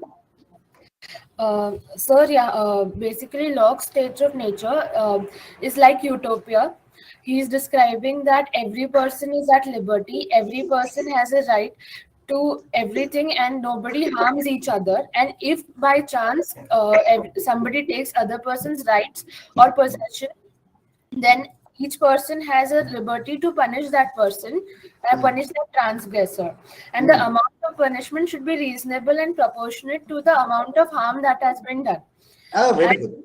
I: Sir, yeah, basically Locke's state of nature is like utopia. He is describing that every person is at liberty, every person has a right to everything and nobody harms each other. And if by chance somebody takes other person's rights or possession, then each person has a liberty to punish that person, punish that transgressor. And the amount of punishment should be reasonable and proportionate to the amount of harm that has been done.
B: Oh, very good.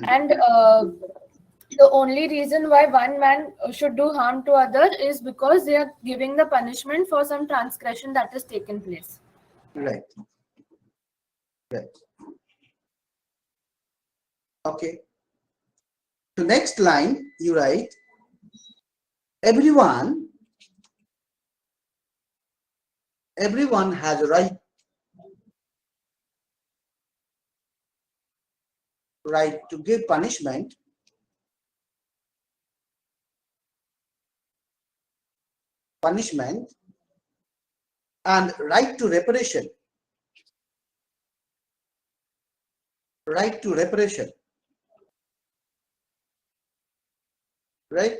I: And the only reason why one man should do harm to other is because they are giving the punishment for some transgression that has taken place.
B: Right. Okay. So next line, you write, everyone has a right to give punishment and right to reparation. Right to reparation. Right?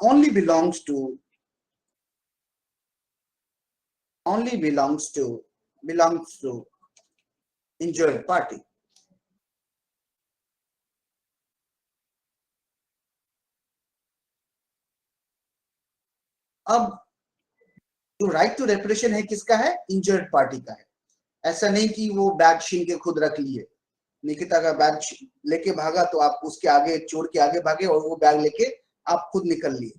B: Only belongs to injured party. अब जो right to reparation है किसका है? Injured party का है। ऐसा नहीं कि वो बैग छीन के खुद रख लिए। निकिता का बैग लेके भागा तो आप उसके आगे चोर के आगे भागे और वो बैग लेके आप खुद निकल लिए।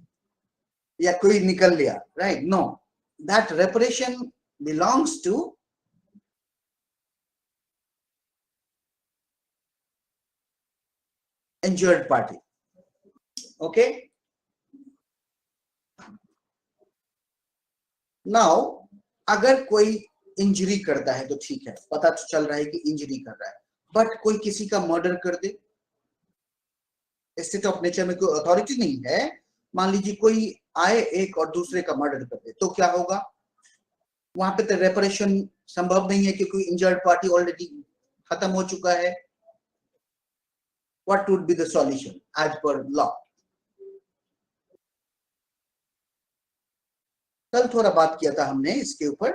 B: या कोई निकल लिया, right? No, that reparation belongs to injured party. Okay, now अगर कोई इंजरी करता है तो ठीक है, पता तो चल रहा है कि इंजरी कर रहा है, बट कोई किसी का मर्डर कर दे, स्टेट ऑफ नेचर में कोई अथॉरिटी नहीं है, मान लीजिए कोई आए एक और दूसरे का मर्डर कर दे, तो क्या होगा? वहां पे तो रेपरेशन संभव नहीं है क्योंकि इंजर्ड पार्टी ऑलरेडी खत्म हो चुका है. What would be the solution as per law? कल थोड़ा बात किया था हमने इसके ऊपर.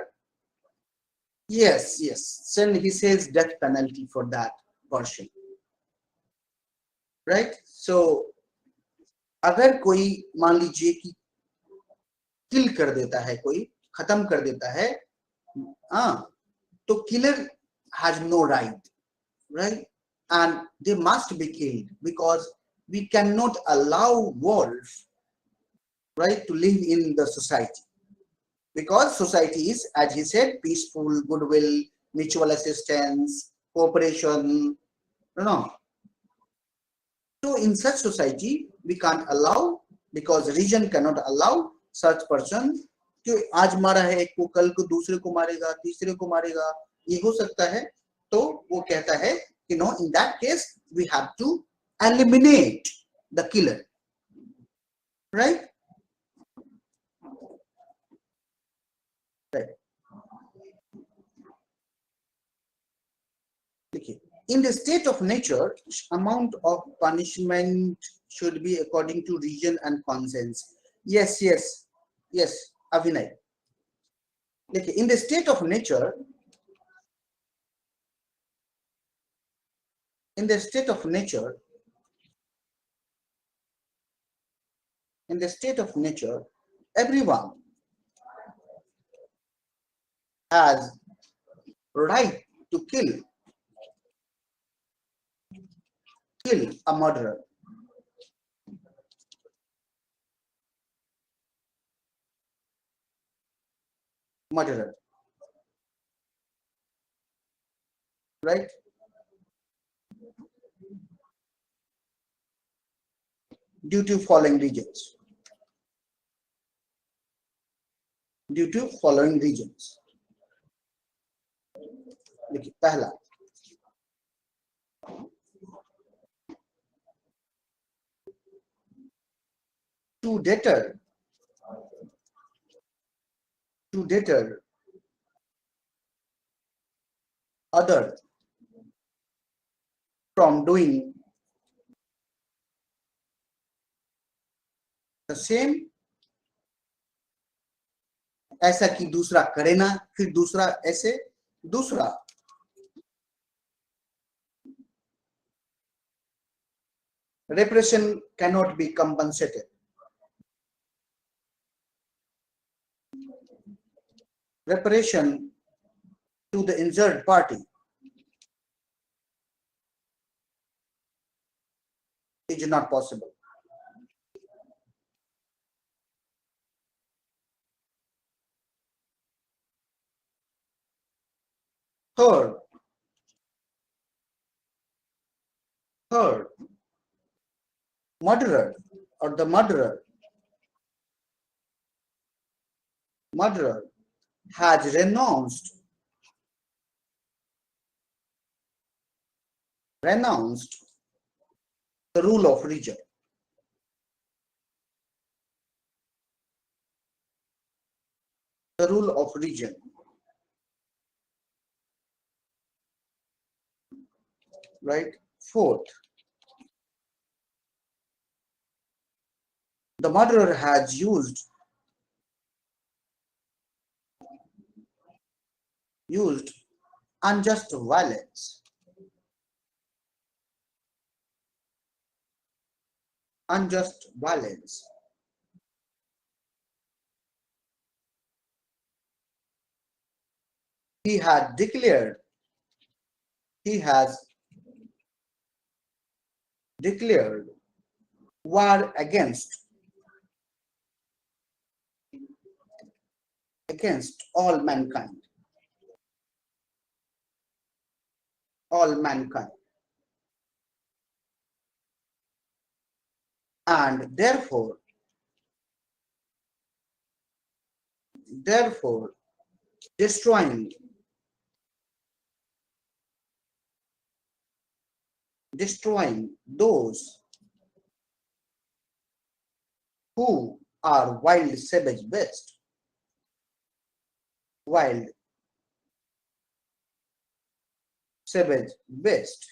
B: Yes, yes. Then he says death penalty for that portion, right? So अगर कोई मान लीजिए कि किल कर देता है, कोई खत्म कर देता है, तो killer has no right? And they must be killed because we cannot allow wolves, right, to live in the society. Because society is, as he said, peaceful, goodwill, mutual assistance, cooperation, So in such society, we can't allow, because region cannot allow such person कि आज मारा है एक को, कल को दूसरे को मारेगा, तीसरे को मारेगा, ये हो सकता है. तो वो कहता है कि no, in that case we have to eliminate the killer, right? Okay. In the state of nature, amount of punishment should be according to region and conscience. Yes, Avinay. Okay. In the state of nature, everyone has right to kill a murderer. Right? Due to following reasons. देखिए पहला, to deter other from doing the same, ऐसा कि दूसरा करे ना, फिर दूसरा ऐसे, दूसरा repression cannot be compensated. Reparation to the injured party is not possible. Third, murderer or the murderer has renounced the rule of region. Right? Fourth, the murderer has used unjust violence. He has declared war against against all mankind. All mankind. And therefore, destroying those who are wild, savage, beast. Wild, savage, beast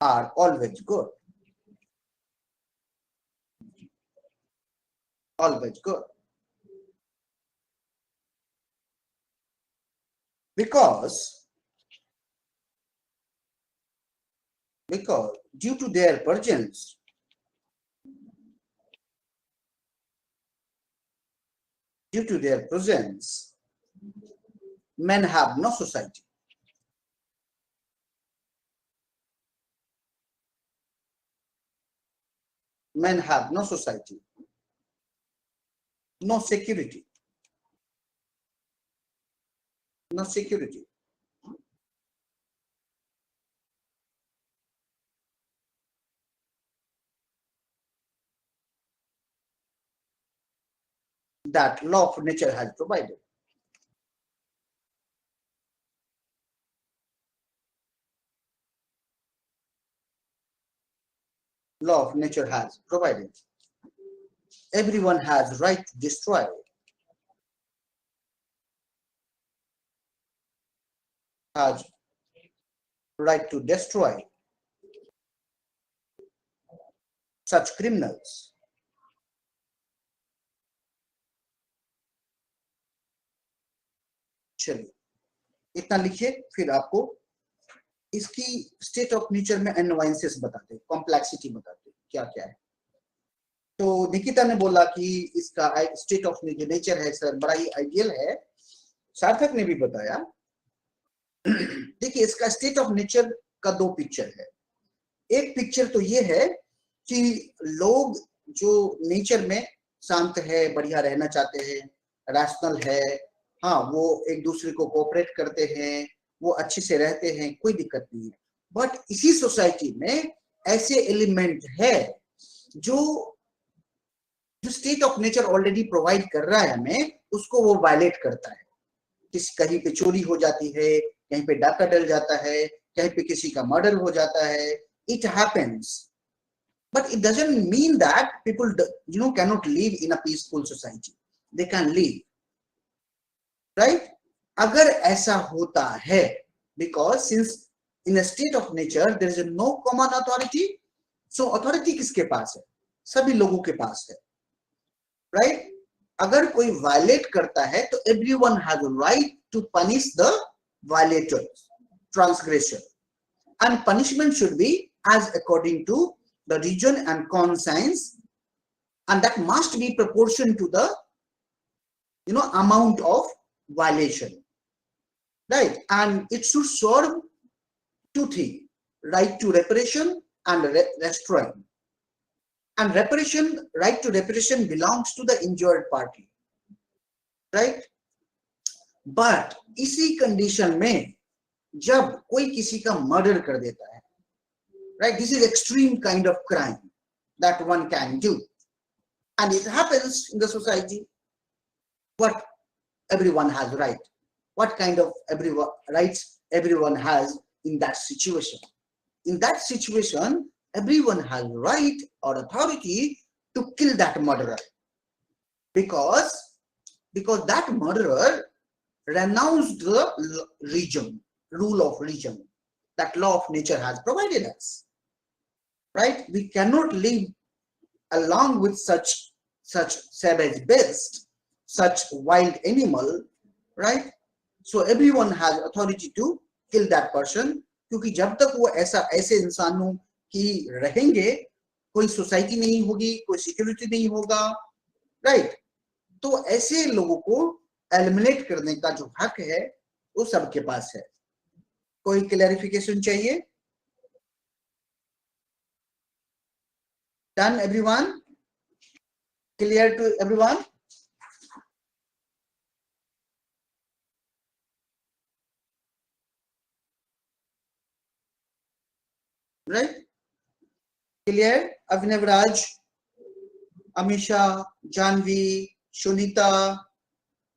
B: are always good. Always good. Because due to their presence, men have no society. Men have no society, no security, no security. That law of nature has provided. Law of nature has provided. Everyone has right to destroy. Has right to destroy such criminals. चलिए इतना लिखिए, फिर आपको इसकी state of nature में एनवाइंसेस बताते, complexity बताते क्या क्या है। तो निकिता ने बोला कि इसका स्टेट ऑफ नेचर है सर, बड़ा ही आइडियल है। सार्थक ने भी बताया। देखिए इसका स्टेट ऑफ नेचर का दो पिक्चर है। एक पिक्चर तो ये है कि लोग जो नेचर में शांत है, बढ़िया रहना चाहते हैं, रैशनल है, हाँ वो एक दूसरे को कोऑपरेट करते हैं, वो अच्छे से रहते हैं, कोई दिक्कत नहीं है। बट इसी सोसाइटी में ऐसे एलिमेंट है जो state of nature already provide कर रहा है हमें, उसको वो वायलेट करता है। कहीं पे चोरी हो जाती है, कहीं पे डाका डल जाता है, कहीं पे किसी का मर्डर हो जाता है। It happens, but it doesn't mean that people cannot live in a peaceful society. They can live, right? अगर ऐसा होता है, because since in a state of nature there is no common authority, so authority किसके पास है? सभी लोगों के पास है, right? अगर कोई violate करता है तो everyone has a right to punish the violators, transgressor, and punishment should be as according to the region and conscience, and that must be proportion to the amount of violation, right? And it should serve two things: right to reparation and restraint. And reparation, right to reparation belongs to the injured party, right? But इसी condition में जब कोई किसी का murder कर देता है, right? This is extreme kind of crime that one can do, and it happens in the society. What everyone has right? What kind of rights everyone has in that situation? In that situation, everyone has right or authority to kill that murderer, because that murderer renounced the rule of region that law of nature has provided us, right? We cannot live along with such savage beast, such wild animal, right? So everyone has authority to kill that person, क्योंकि जब तक वो ऐसे इंसानों की रहेंगे, कोई society नहीं होगी, कोई सिक्योरिटी नहीं होगा, राइट? तो ऐसे लोगों को एलिमिनेट करने का जो हक है वो सबके पास है। कोई क्लैरिफिकेशन चाहिए? Done everyone? Clear to everyone? Right? Clear? Abhinav Raj, Amisha, Janvi, Sunita,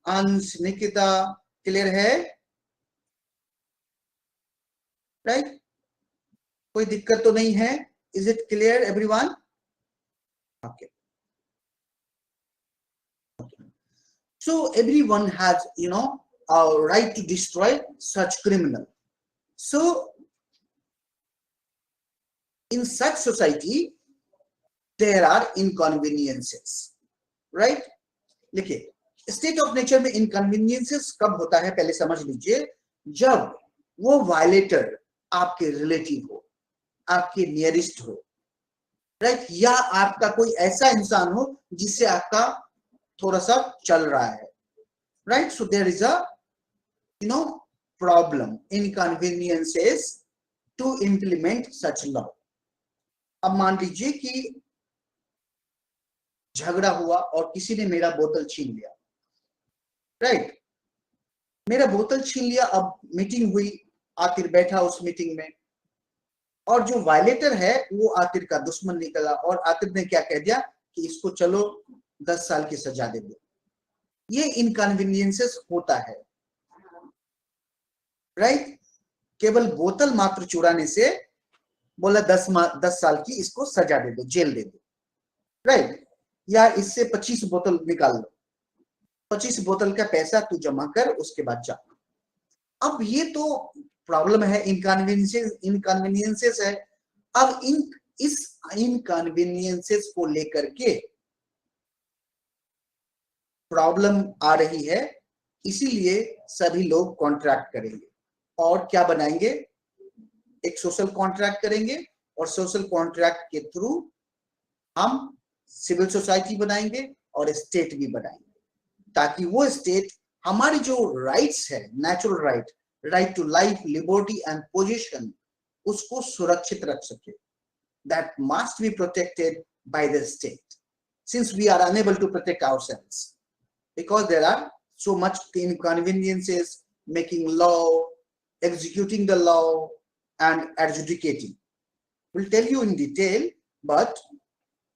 B: Ansh, Nikita, clear है? राइट? कोई दिक्कत तो नहीं है? Is it clear everyone? Okay. So everyone has, a right to destroy such criminal. So in such society, there are inconveniences, right? लिखिए, state of nature में inconveniences कब होता है पहले समझ लीजिए, जब वो वायलेटर आपके रिलेटिव हो, आपके नियरेस्ट हो, राइट? या आपका कोई ऐसा इंसान हो जिससे आपका थोड़ा सा चल रहा है, right? So there is a problem, inconveniences to implement such law. अब मान लीजिए कि झगड़ा हुआ और किसी ने मेरा बोतल छीन लिया, राइट? मेरा बोतल छीन लिया, अब मीटिंग हुई, आतिर बैठा उस मीटिंग में, और जो वायलेटर है वो आतिर का दुश्मन निकला, और आतिर ने क्या कह दिया कि इसको चलो 10 साल की सजा दे दो. ये इनकन्वीनियंसेस होता है, राइट? केवल बोतल मात्र चुराने से बोला 10 साल की इसको सजा दे दो, जेल दे दो, राइट? या इससे 25 बोतल निकाल लो, 25 बोतल का पैसा तू जमा कर, उसके बाद जा. अब ये तो प्रॉब्लम है, इनकन्वीनियंसेस है. अब इस इनकन्वीनियंसेस को लेकर के प्रॉब्लम आ रही है, इसीलिए सभी लोग कॉन्ट्रैक्ट करेंगे और क्या बनाएंगे, एक सोशल कॉन्ट्रैक्ट करेंगे, और सोशल कॉन्ट्रैक्ट के थ्रू हम सिविल सोसाइटी बनाएंगे और स्टेट भी बनाएंगे, ताकि वो स्टेट हमारी जो राइट्स है, natural right to life, liberty and position, उसको सुरक्षित रख सके. That must be protected by the state, since we are unable to protect ourselves, because there are so much inconveniences making law, executing the law and adjudicating. We'll tell you in detail, but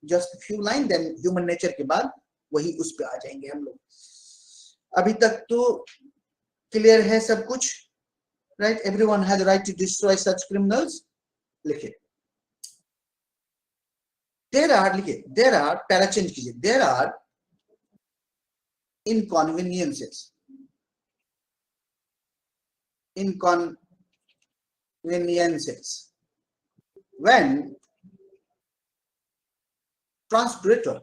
B: just a few lines, then human nature के बाद वही उस पे आ जाएंगे हम लोग. अभी तक तो क्लियर है सब कुछ, right? Everyone has a right to destroy such criminals. लिखिए, there are पैरा चेंज कीजिए, there are inconveniences when transgressor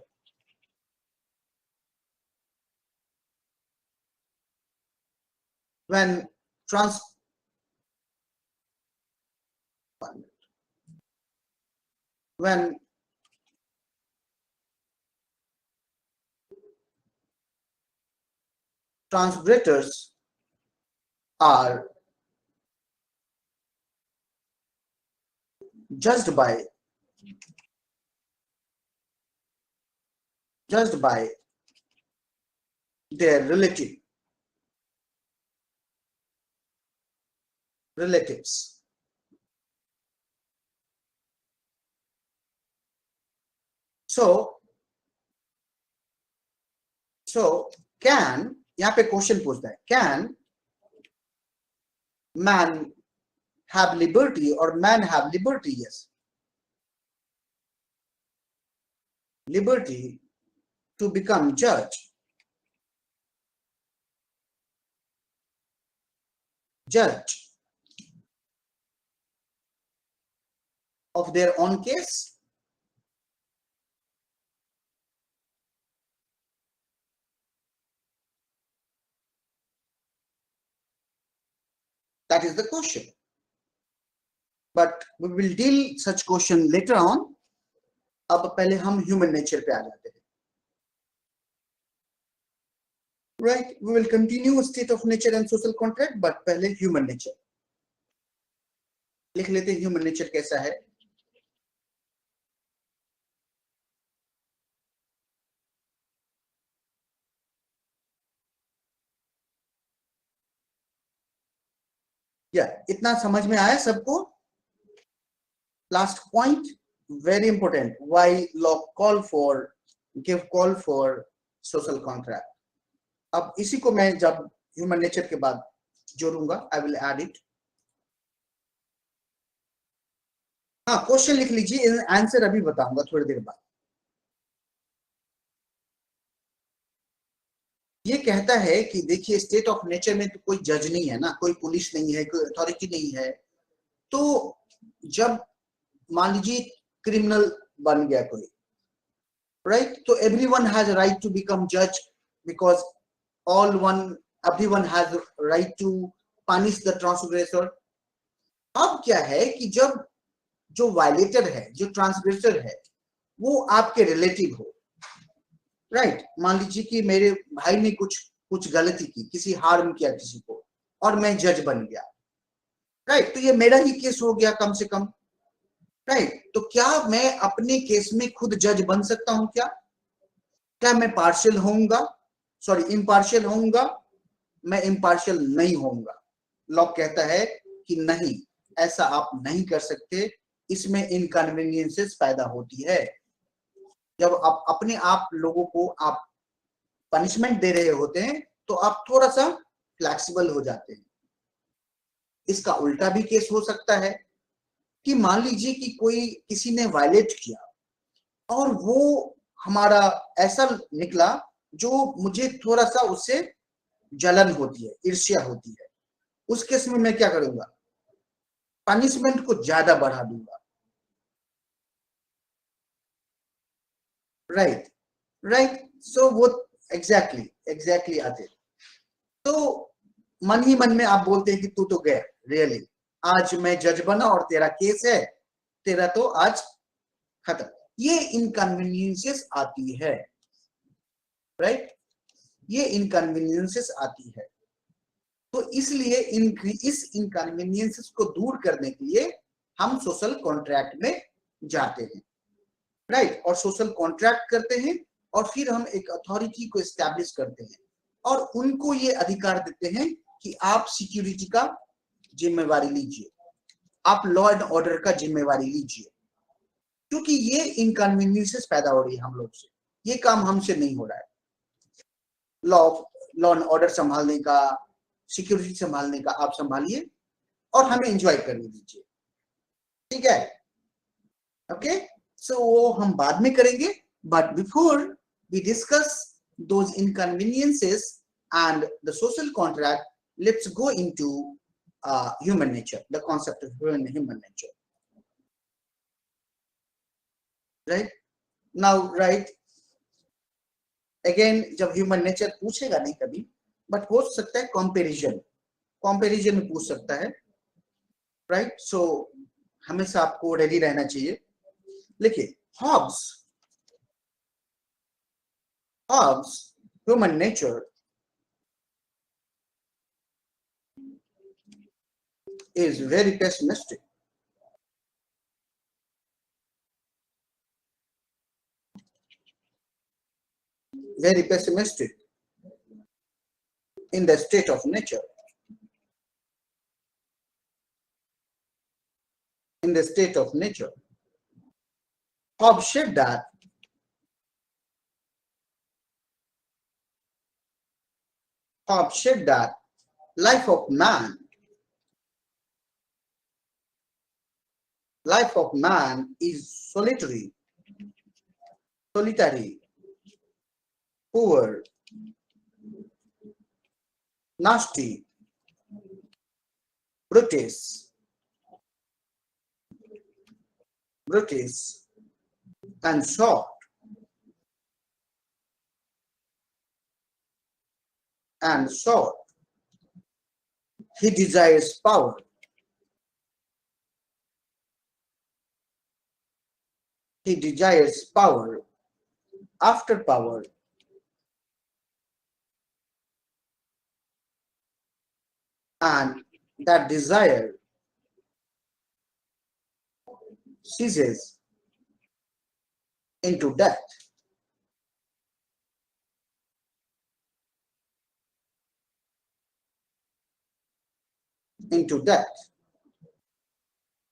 B: when transgressors are judged by their relatives. So can, यहाँ पे क्वेश्चन पूछता है, can man have liberty or man have liberty? Yes, liberty to become judge of their own case. That is the question. But we will deal such question later on. अब पहले हम human nature पे आ जाते हैं. Right? We will continue state of nature and social contract, but पहले human nature. लिख लेते हैं human nature कैसा है. इतना समझ में आया सबको? Last point, very important. Why law give call for social contract. अब इसी को मैं जब ह्यूमन नेचर के बाद जोड़ूंगा, आई विल एड इट. हाँ, क्वेश्चन लिख लीजिए, आंसर अभी बताऊंगा थोड़ी देर बाद. ये कहता है कि देखिए स्टेट ऑफ नेचर में तो कोई जज नहीं है ना, कोई पुलिस नहीं है, कोई अथॉरिटी नहीं है. तो जब मान लीजिए क्रिमिनल बन गया कोई, राइट, तो everyone has right to become जज because everyone has right to punish the transgressor. अब क्या है कि जब जो वायलेटर है, जो ट्रांसग्रेसर है, वो आपके रिलेटिव हो, राइट. मान लीजिए कि मेरे भाई ने कुछ गलती की, किसी हार्म किया किसी को, और मैं जज बन गया, राइट. तो ये मेरा ही केस हो गया कम से कम, राइट. तो क्या मैं अपने केस में खुद जज बन सकता हूं? क्या मैं पार्शियल होऊंगा? सॉरी, इम्पार्शियल होऊंगा? मैं इम्पार्शियल नहीं होऊंगा. लॉ कहता है कि नहीं, ऐसा आप नहीं कर सकते. इसमें इनकन्वीनियंसेस पैदा होती है. जब आप अपने आप लोगों को आप पनिशमेंट दे रहे होते हैं तो आप थोड़ा सा फ्लेक्सिबल हो जाते हैं. इसका उल्टा भी केस हो सकता है कि मान लीजिए कि किसी ने वायलेट किया और वो हमारा ऐसा निकला जो मुझे थोड़ा सा उससे जलन होती है, ईर्ष्या होती है. उस केस में मैं क्या करूंगा? पनिशमेंट को ज्यादा बढ़ा दूंगा, राइट. सो वो एग्जैक्टली आते. तो मन ही मन में आप बोलते हैं कि तू तो गया, रियली आज मैं जज बना और तेरा केस है, तेरा तो आज खत्म. ये इनकन्वीनियंसेस आती है, राइट. ये इनकन्वीनियंसेस आती है. तो इसलिए इस इनकन्वीनियंसेस को दूर करने के लिए हम सोशल कॉन्ट्रैक्ट में जाते हैं, राइट. और सोशल कॉन्ट्रैक्ट करते हैं और फिर हम एक अथॉरिटी को एस्टैब्लिश करते हैं और उनको ये अधिकार देते हैं कि आप सिक्योरिटी का जिम्मेवारी लीजिए, आप लॉ एंड ऑर्डर का जिम्मेवारी लीजिए. क्योंकि ये इनकन्वीनियंसेस पैदा हो रही है हम लोग से, ये काम हमसे नहीं हो रहा है. लॉ एंड ऑर्डर संभालने का, सिक्योरिटी संभालने का आप संभालिए और हमें एंजॉय करने दीजिए, ठीक है. ओके, सो वो हम बाद में करेंगे. But before we discuss those inconveniences and the social contract, let's go into human nature, the concept of human nature, right. Now, right, again जब ह्यूमन नेचर पूछेगा नहीं कभी, बट हो सकता है कंपैरिजन में पूछ सकता है, राइट. सो हमेशा आपको रेडी रहना चाहिए. लिखिए, Hobbes human nature is very pessimistic. Very pessimistic in the state of nature. In the state of nature. Hobbes said that life of man is solitary, poor, nasty, brutish, and short. He desires power. He desires power after power. And that desire ceases into death.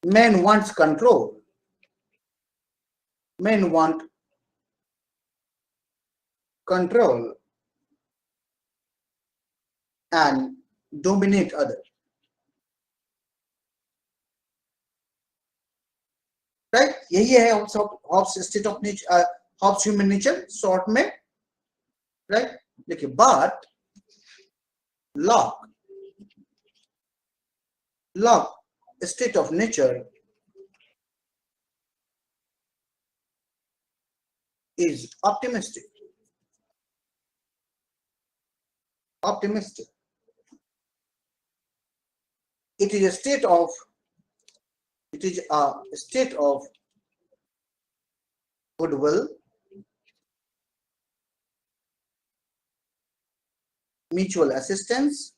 B: Man wants control. Men want control and dominate others. Right? यही है Hobbes state of nature, Hobbes human nature short में. Right? देखिए, but Locke state of nature is optimistic. It is a state of goodwill, mutual assistance,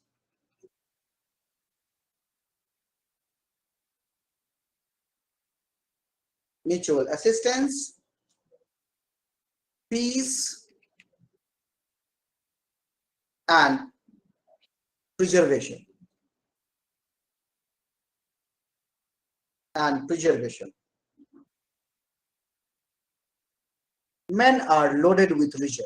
B: peace, and preservation. Men are loaded with leisure.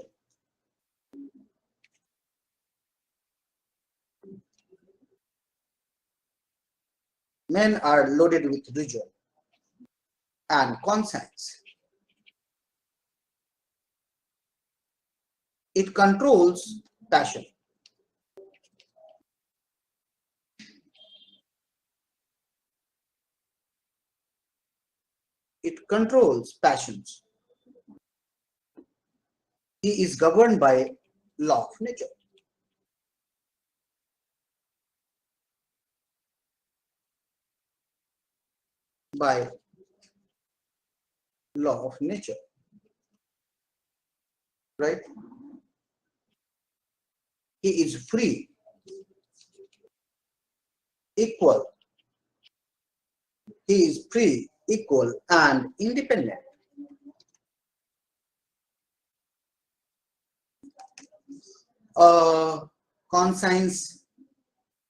B: And conscience. It controls passion. It controls passions. He is governed by law of nature. By law of nature. Right? He is free, equal. He is free, equal, and independent. Conscience.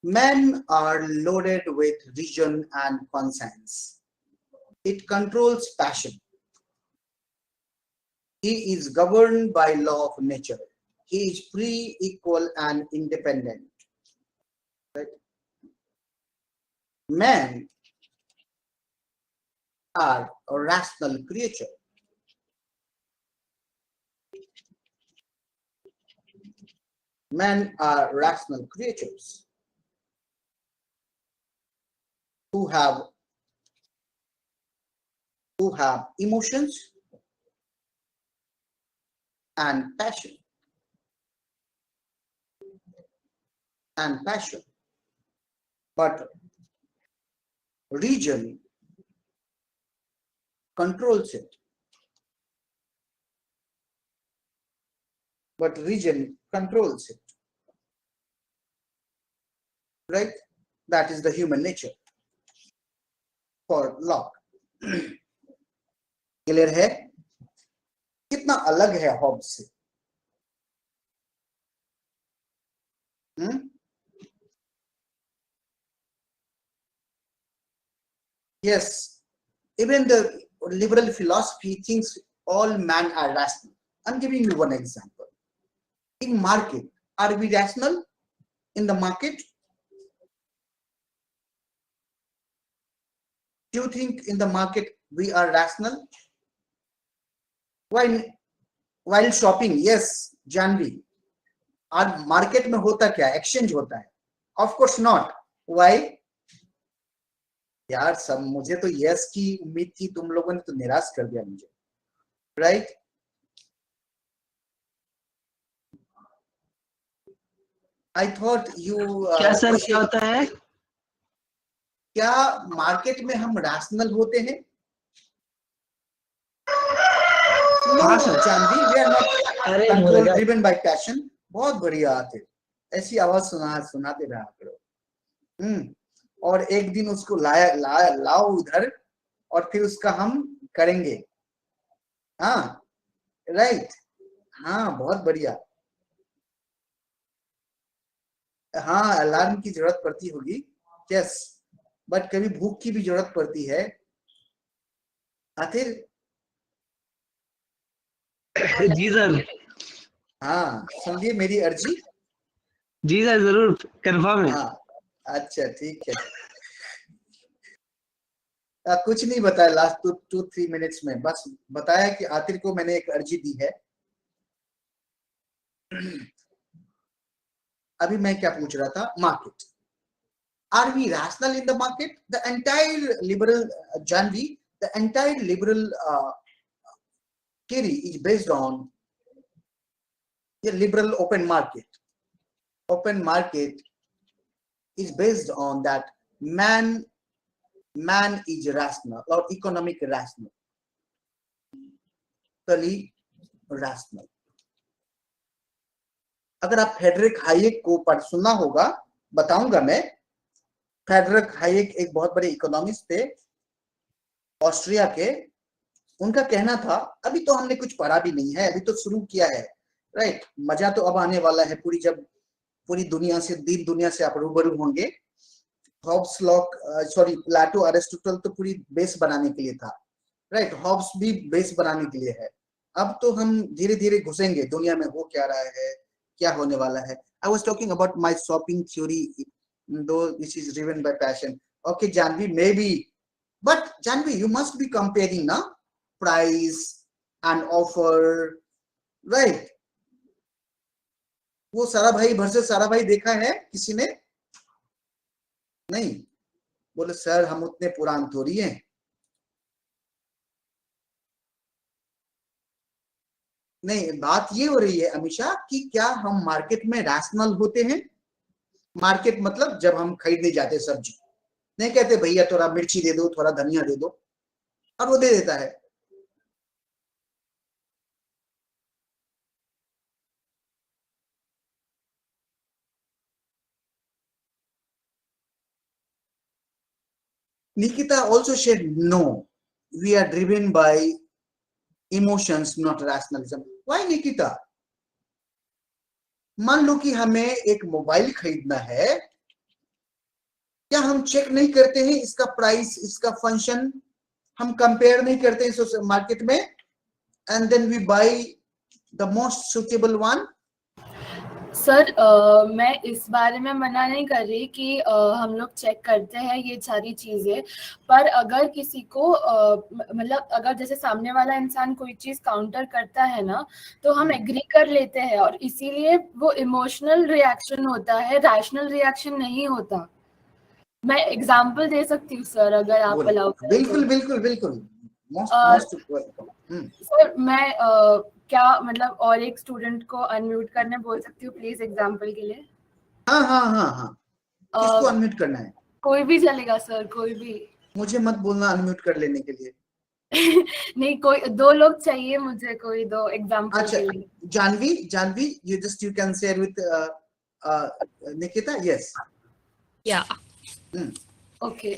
B: Men are loaded with reason and conscience. It controls passion. He is governed by law of nature. He is free, equal, and independent. Right? Men are a rational creature. Men are rational creatures who have emotions and passion. But reason controls it. Right? That is the human nature for Locke. Clear है? कितना अलग है Hobbs से? Yes, even the liberal philosophy thinks all men are rational. I'm giving you one example. In market, are we rational in the market? Do you think in the market we are rational? While shopping, yes, Janvi. और market में होता क्या? Exchange होता है? Of course not. Why? यार सब मुझे तो यस की उम्मीद थी, तुम लोगों ने तो निराश कर दिया मुझे. Right? I thought you.
E: क्या सर क्या होता है?
B: क्या मार्केट में हम रैशनल होते हैं?
E: हाँ सर.
B: चांदी, we are not controlled, driven by passion. बहुत बढ़िया आते, ऐसी आवाज सुनाते रहा करो. और एक दिन उसको लाओ उधर और फिर उसका हम करेंगे. हाँ, राइट. हाँ, बहुत बढ़िया. हाँ, अलार्म की जरूरत पड़ती होगी. यस, बट कभी भूख की भी जरूरत पड़ती है. आखिर
E: जी सर।
B: हाँ, समझिए मेरी अर्जी।
E: जी सर, जरूर, कंफर्म है।
B: हाँ, अच्छा ठीक है। कुछ नहीं बताया लास्ट 2-3 मिनट्स में, बस बताया कि आतिर को मैंने एक अर्जी दी है। अभी मैं क्या पूछ रहा था, market, are we rational in the market? The entire liberal Janvi, the entire liberal theory is based on a liberal open market. Open market is based on that man is rational or economic rational, totally rational. अगर आप Frederick hike को पढ़ सुनना होगा, बताऊंगा मैं। Frederick hike एक बहुत बड़े इकोनॉमिस्ट थे ऑस्ट्रिया के। उनका कहना था, अभी तो हमने कुछ पढ़ा भी नहीं है, अभी तो शुरू किया है, राइट, मजा तो अब आने वाला है, पूरी दुनिया से, दीन दुनिया से आप रूबरू होंगे। हॉब्स लॉक, सॉरी, प्लेटो, अरिस्टोटल तो पूरी बेस बनाने के लिए था, राइट, हॉब्स भी बेस बनाने के लिए है। अब तो हम धीरे धीरे घुसेंगे दुनिया में, हो क्या रहा है, क्या होने वाला है। I was talking about my shopping theory, though this is driven by passion. Okay Janvi, may be, but Janvi you must be comparing ना price and offer, right? वो सारा भाई versus सारा भाई देखा है किसी ने? नहीं। बोले सर हम उतने पुरान थोड़ी हैं। नहीं, बात ये हो रही है अमीशा कि क्या हम मार्केट में रैशनल होते हैं? मार्केट मतलब जब हम खरीदने जाते सब्जी, नहीं कहते भैया थोड़ा मिर्ची दे दो, थोड़ा धनिया दे दो, और वो दे देता है। Nikita also said no, we are driven by emotions, not rationalism. Why Nikita? मान लो कि हमें एक मोबाइल खरीदना है, क्या हम चेक नहीं करते हैं इसका प्राइस, इसका फंक्शन, हम कंपेयर नहीं करते हैं मार्केट में, and then we buy the most suitable one?
I: Sir मैं इस बारे में मना नहीं कर रही कि हम लोग चेक करते हैं ये सारी चीजें, पर अगर किसी को मतलब अगर जैसे सामने वाला इंसान कोई चीज काउंटर करता है ना, तो हम एग्री कर लेते हैं, और इसीलिए वो इमोशनल रिएक्शन होता है, रैशनल रिएक्शन नहीं होता। मैं एग्जांपल दे सकती हूँ सर, अगर आप अलाउ करें।
B: बिल्कुल बिल्कुल बिल्कुल, मोस्ट
I: सर मैं क्या मतलब और एक स्टूडेंट को अनम्यूट करने बोल सकती हूँ प्लीज, एग्जांपल के लिए?
B: हाँ हाँ हाँ हाँ, किसको अनम्यूट करना है?
I: कोई भी चलेगा सर, कोई भी।
B: मुझे मत बोलना अनम्यूट कर लेने के लिए।
I: नहीं, कोई 2 लोग चाहिए मुझे, कोई 2 एग्जांपल
B: अच्छा,
I: के लिए।
B: Janvi you can share with Nikita? Yes.
H: Yeah.
I: Okay,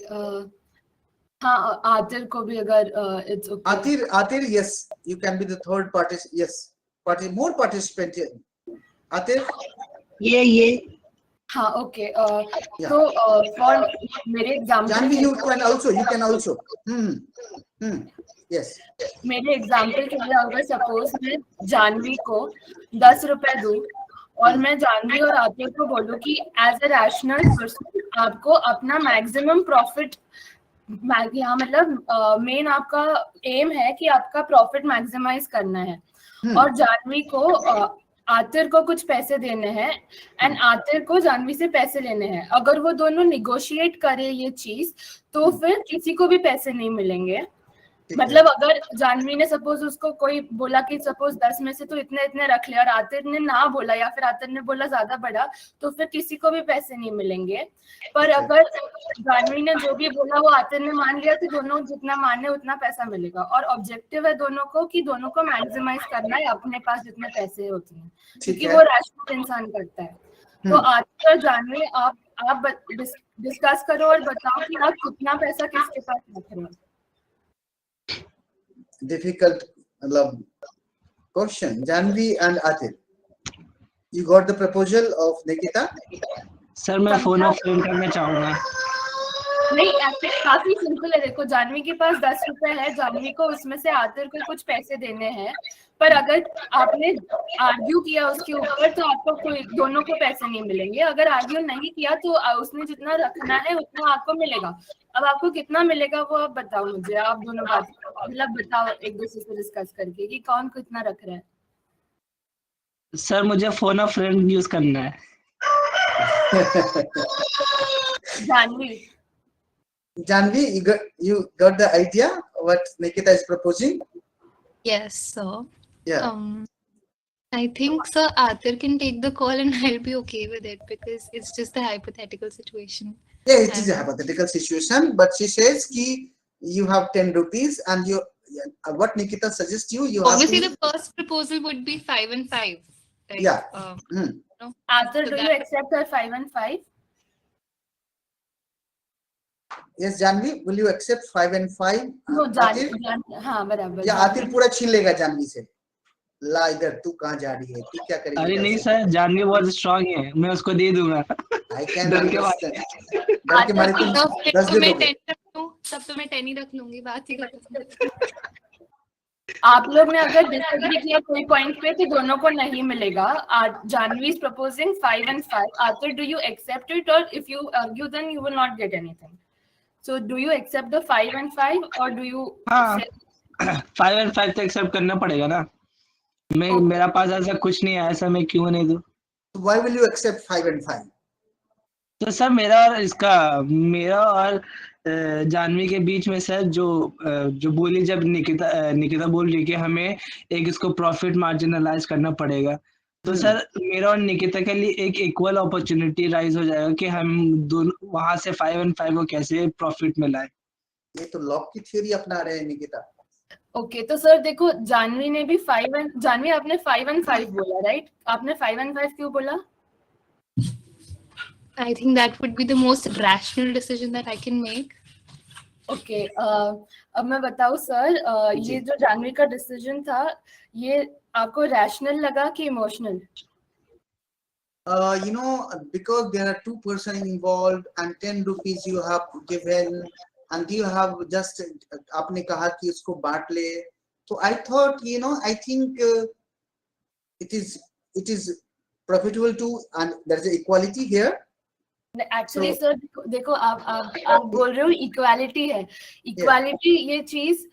I: हाँ, आतिर को भी अगर it's okay.
B: Atir, yes, you can be the third party. Yes, more participant here. Atir?
E: ये
I: हाँ, ओके, तो फॉर मेरे example,
B: Janvi, you can also. Yes.
I: मेरे example के लिए अगर सपोज मैं जानवी को 10 रुपए दूं और मैं जानवी और आतिर को बोलूं कि एज अ रैशनल पर्सन आपको अपना मैक्सिमम प्रॉफिट, यहाँ मतलब मेन आपका एम है कि आपका प्रॉफिट मैक्सिमाइज करना है, और जानवी को आतिर को कुछ पैसे देने हैं एंड आतिर को जानवी से पैसे लेने हैं। अगर वो दोनों निगोशिएट करे ये चीज, तो फिर किसी को भी पैसे नहीं मिलेंगे। मतलब अगर जानवी ने सपोज उसको कोई बोला कि सपोज 10 में से तो इतने इतने रख ले, और आतिर ने ना बोला या फिर आतिर ने बोला ज्यादा बड़ा, तो फिर किसी को भी पैसे नहीं मिलेंगे। पर अगर जानवी ने जो भी बोला वो आतिर ने मान लिया, तो दोनों जितना माने उतना पैसा मिलेगा, और ऑब्जेक्टिव है दोनों को कि दोनों को मैक्सिमाइज करना है अपने पास जितने पैसे होते हैं, क्योंकि वो रैशनल इंसान करता है। तो आतिर और जानवी आप डिस्कस करो और बताओ कि आप कितना पैसा किसके पास रख रहे हो।
B: Difficult question. Janvi and Atir, you got the proposal of Nikita?
E: Sir मैं फोन ऑफ फ्रेंड करना चाहूंगा।
I: नहीं काफी सिंपल है। देखो जानवी के पास 10 रुपए है, जानवी को उसमें से आतिर को कुछ पैसे देने हैं, पर अगर आपने आर्ग्यू किया उसके ऊपर तो आपको कोई दोनों को पैसे नहीं मिलेंगे। अगर आर्ग्यू नहीं किया तो उसने जितना रखना है उतना आपको मिलेगा। अब आपको कितना मिलेगा वो आप बताओ मुझे, आप दोनों बात मतलब बताओ एक दूसरे से डिस्कस करके कि कौन कितना रख रहा है।
E: सर मुझे फोन ऑफ फ्रेंड यूज करना है।
I: Janvi,
B: you got the idea what Nikita is proposing?
H: Yes, sir.
B: Yeah.
H: I think Sir Atir can take the call and I'll be okay with it because it's just a hypothetical situation.
B: Yeah, it is a hypothetical situation, but she says ki you have 10 rupees and you what Nikita suggests you
H: Obviously
B: have to,
H: the first proposal would be 5 and 5. Right?
B: Yeah.
H: No?
I: Atir,
H: So
I: do you accept her 5 and 5?
B: Yes, Janvi, will you accept 5 and 5?
I: No,
B: Atir?
I: हाँ बराबर।
B: या आतिर पूरा छीन लेगा जानवी से। ला इधर, तू कहाँ जा रही है, तू क्या करेगी?
E: अरे नहीं सर, जानवी बहुत स्ट्रांग है, मैं उसको दे दूंगा।
B: I can
E: डर के
B: understand. डर के मारे तुम 10 दे दोगे।
H: तब तो मैं 10 ही रख लूंगी, बात ही खत्म।
I: आप लोग ने अगर डिसएग्री किया कोई पॉइंट पे तो दोनों को नहीं मिलेगा। Janvi is proposing 5 and 5. Atir, do you accept it, or if you argue then you will not get anything? So do you accept the 5 and 5 or do you?
E: हाँ, 5 and 5 तो एक्सेप्ट करना पड़ेगा ना। मैं मेरा पास ऐसा कुछ नहीं है, ऐसा मैं क्यों नहीं दूं?
B: Why will you accept 5 and 5?
E: तो सर मेरा और जानवी के बीच में सर जो बोली, जब निकिता बोल रही कि हमें एक इसको प्रॉफिट मार्जिनलाइज करना पड़ेगा, तो सर मेरा और निकिता के लिए एक इक्वल अपॉर्चुनिटी राइज हो जाएगा कि हम दोनों वहां से 5 and 5 को कैसे प्रॉफिट में लाए।
B: ये तो लॉक की थ्योरी अपना रहे हैं निकिता।
I: ओके, तो सर देखो जानवी ने भी जानवी आपने 5 and 5 बोला, राइट? आपने 5 and 5 क्यों बोला?
H: I think that would be the most rational decision that I can make.
I: Okay, अब मैं बताऊं सर, ये जो जानवी का डिसीजन था, ये आपको रैशनल लगा कि emotional?
B: You know, because there are 2 persons involved and 10 rupees you have given and you have just आपने कहा कि उसको बांट ले, तो I thought, you know, I think it is profitable too, and there is equality here.
I: Actually sir देखो आप बोल रहे हो इक्वालिटी है। इक्वालिटी ये चीज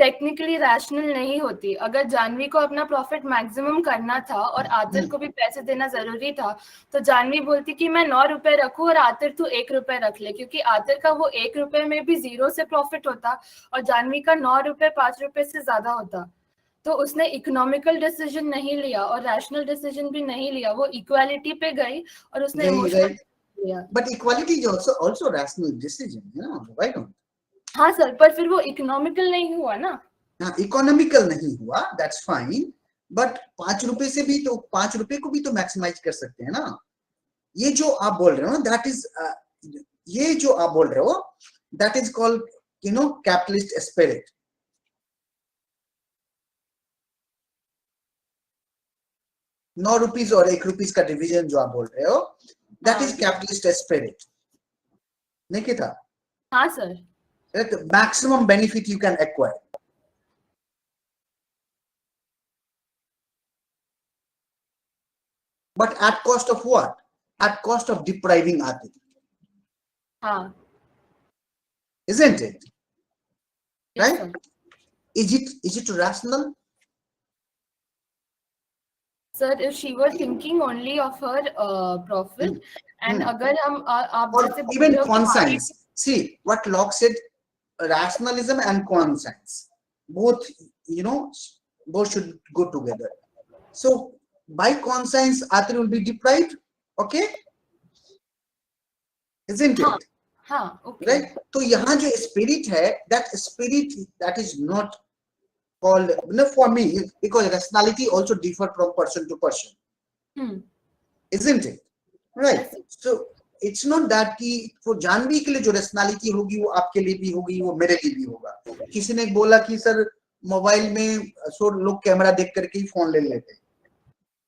I: टेक्निकली रैशनल नहीं होती। अगर जानवी को अपना प्रॉफिट मैक्सिमम करना था और आतिर को भी पैसे देना जरूरी था, तो जानवी बोलती कि मैं 9 रुपए रखूं और आतिर तू 1 रुपए रख ले, क्योंकि आतिर का वो 1 रुपए में भी 0 से प्रॉफिट होता और जानवी का 9 रुपए 5 रुपए से ज्यादा होता। तो उसने इकोनॉमिकल डिसीजन नहीं लिया और रैशनल डिसीजन भी नहीं लिया, वो इक्वालिटी पे गई और उसने emotional.
B: But equality is also rational decision, you know, why not?
I: हाँ सर, पर फिर वो इकोनॉमिकल नहीं हुआ ना।
B: हाँ, इकोनॉमिकल नहीं हुआ, that's fine, but 5 रुपए से भी तो 5 रुपए को भी तो मैक्सिमाइज कर सकते हैं ना। ये जो आप बोल रहे हो that is ये जो आप बोल रहे हो that is called, you know, capitalist spirit. ₹9 और ₹1 का डिवीजन जो आप बोल रहे हो, that is capitalist spirit. Nikita?
I: हाँ sir.
B: The maximum benefit you can acquire. But at cost of what? At cost of depriving Atir.
I: हाँ.
B: Isn't it?
I: Yes,
B: right? Sir. Is it rational?
I: Sir, if she was thinking only of her profit, and agar hum
B: or even conscience. See what Locke said: rationalism and conscience, both, you know, both should go together. So by conscience, Atir will be deprived. Okay, isn't it?
I: Okay.
B: Right. So यहाँ जो spirit है, that spirit that is not called, you know, for me, because rationality also differ from person to person. Isn't it? Right. Yes. So it's not that कि for Janvi के लिए जो rationality होगी वो आपके लिए भी होगी, वो मेरे लिए भी होगा. किसी ने बोला कि सर मोबाइल में सो लोग कैमरा देख करके ही फोन ले लेते हैं,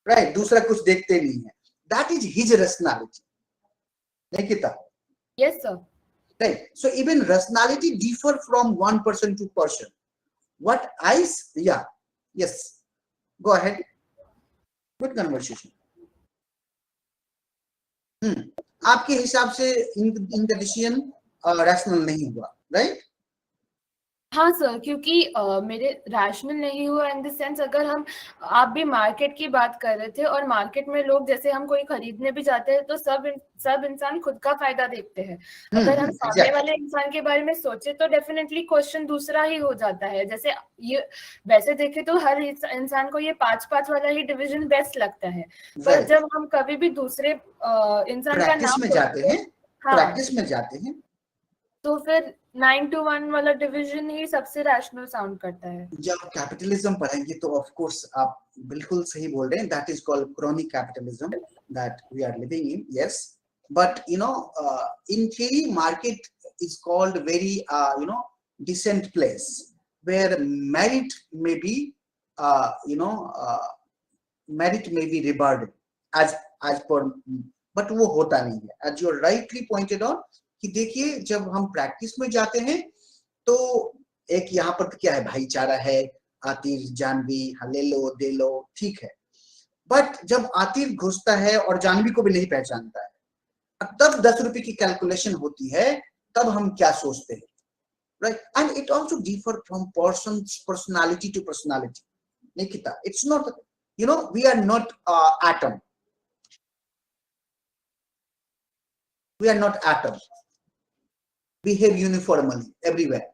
B: right? दूसरा कुछ देखते नहीं है. That is his rationality. Nikita.
I: Yes, sir.
B: right? So even rationality differ from one person to person. What I, yeah, yes, go ahead. Good conversation. आपके हिसाब से इनका डिसीजन रैशनल नहीं हुआ, राइट?
I: हाँ सर, क्योंकि मेरे रैशनल नहीं हुआ इन द सेंस, अगर हम, आप भी मार्केट की बात कर रहे थे, और मार्केट में लोग, जैसे हम कोई खरीदने भी जाते हैं तो सब इंसान खुद का फायदा देखते हैं। अगर हम सामने वाले इंसान के बारे में सोचे तो डेफिनेटली क्वेश्चन दूसरा ही हो जाता है। जैसे ये वैसे देखे तो हर इंसान को ये 5-5 वाला ही डिवीजन बेस्ट लगता है, पर जब हम कभी भी दूसरे इंसान का नाम
B: प्रैक्टिस में जाते हैं
I: तो फिर 9-1 वाला डिवीजन ही सबसे रैशनल साउंड करता है।
B: जब कैपिटलिज्म पढ़ेंगे तो ऑफ कोर्स आप बिल्कुल सही बोल रहे हैं, that is called chronic capitalism that we are living in, yes, but you know in theory market is called very you know decent place where merit may be you know merit may be rewarded as per, but वो होता नहीं है, as you rightly pointed out कि देखिए जब हम practice में जाते हैं तो एक यहाँ पर क्या है, भाईचारा है, आतिर जानवी ले लो दे लो, ठीक है, बट जब आतिर घुसता है और जानवी को भी नहीं पहचानता है, तब 10 रुपए की कैलकुलेशन होती है, तब हम क्या सोचते हैं, right? And it also differ from personality to personality, Nikita, it's not, you know, we are not atom, we are not atom, behave uniformly everywhere.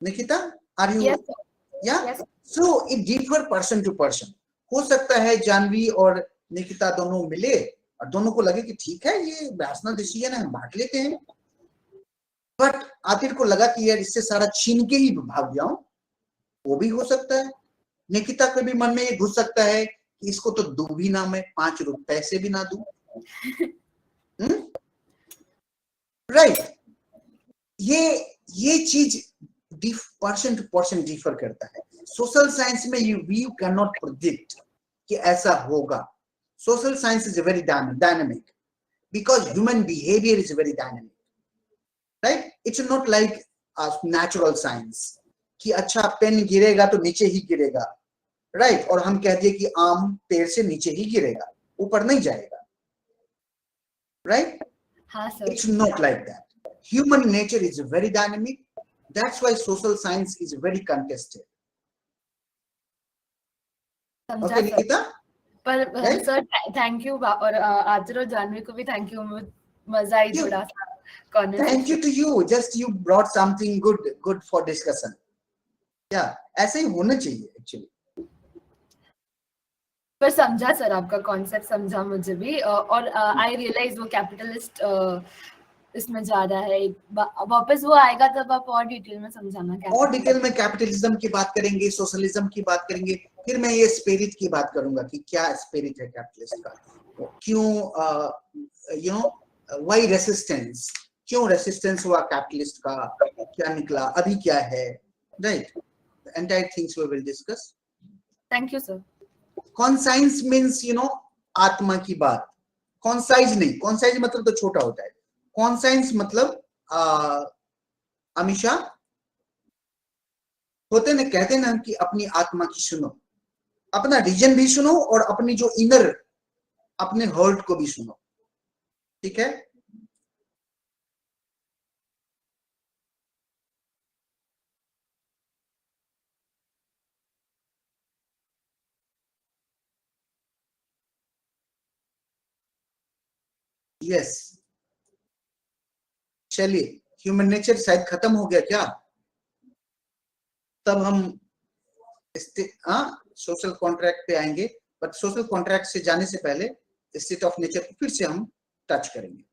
B: Nikita, are you?
I: Yes, sir.
B: Yeah,
I: yes.
B: So it differ person to person. हो सकता है जानवी और निकिता दोनों मिले और दोनों को लगे कि ठीक है ये रैशनल डिसीजन है, हम बांट लेते हैं, बट आतिर को लगा कि यार इससे सारा छीन के ही भाग जाऊं, वो भी हो सकता है। निकिता के भी मन में ये घुस सकता है कि इसको तो दूं भी ना, मैं 5 रुपए से भी ना दूं, राइट? ये चीज पर्सन टू पर्सन डिफर करता है। सोशल साइंस में यू कैन नॉट प्रेडिक्ट कि ऐसा होगा। Social science is very dynamic because human behaviour is very dynamic, right? It's not like natural science कि अच्छा पेन गिरेगा तो नीचे ही गिरेगा, राइट? और हम कहते हैं कि आम पेड़ से नीचे ही गिरेगा, ऊपर नहीं जाएगा, राइट?
I: हाँ sir.
B: It's not like that. Human nature is very dynamic. That's why social science is very contested. Okay, Nikita?
I: पर सर थैंक यू, और आतिर और जानवी को भी थैंक यू, मजा आई थोड़ा सा conversation.
B: Thank you to you. Just you brought something good for discussion. Yeah, ऐसे ही होना चाहिए एक्चुअली।
I: पर समझा सर, आपका कॉन्सेप्ट समझा मुझे भी, और आई रियलाइज वो कैपिटलिस्ट इसमें जा रहा है। वापस वो आएगा तब आप और डिटेल में समझाना।
B: और डिटेल में कैपिटलिज्म की बात करेंगे, सोशलिज्म की बात करेंगे, फिर मैं ये स्पिरिट की बात करूंगा कि क्या स्पिरिट है कैपिटलिस्ट का, क्यों यू नो व्हाई रेसिस्टेंस, क्यों रेसिस्टेंस हुआ कैपिटलिस्ट का, क्या निकला, अभी क्या है, right? Entire things we will discuss.
I: Thank you sir.
B: Conscience means you know आत्मा की बात, कॉन्साइज नहीं, कॉन्साइज मतलब तो छोटा होता है, कॉन्साइंस मतलब अमीशा होते ना, कहते ना कि अपनी आत्मा की सुनो, अपना रीजन भी सुनो और अपनी जो इनर अपने हर्ट को भी सुनो, ठीक है? यस, चलिए, ह्यूमन नेचर शायद खत्म हो गया क्या? तब हम सोशल कॉन्ट्रैक्ट पे आएंगे, बट सोशल कॉन्ट्रैक्ट से जाने से पहले स्टेट ऑफ नेचर को फिर से हम टच करेंगे।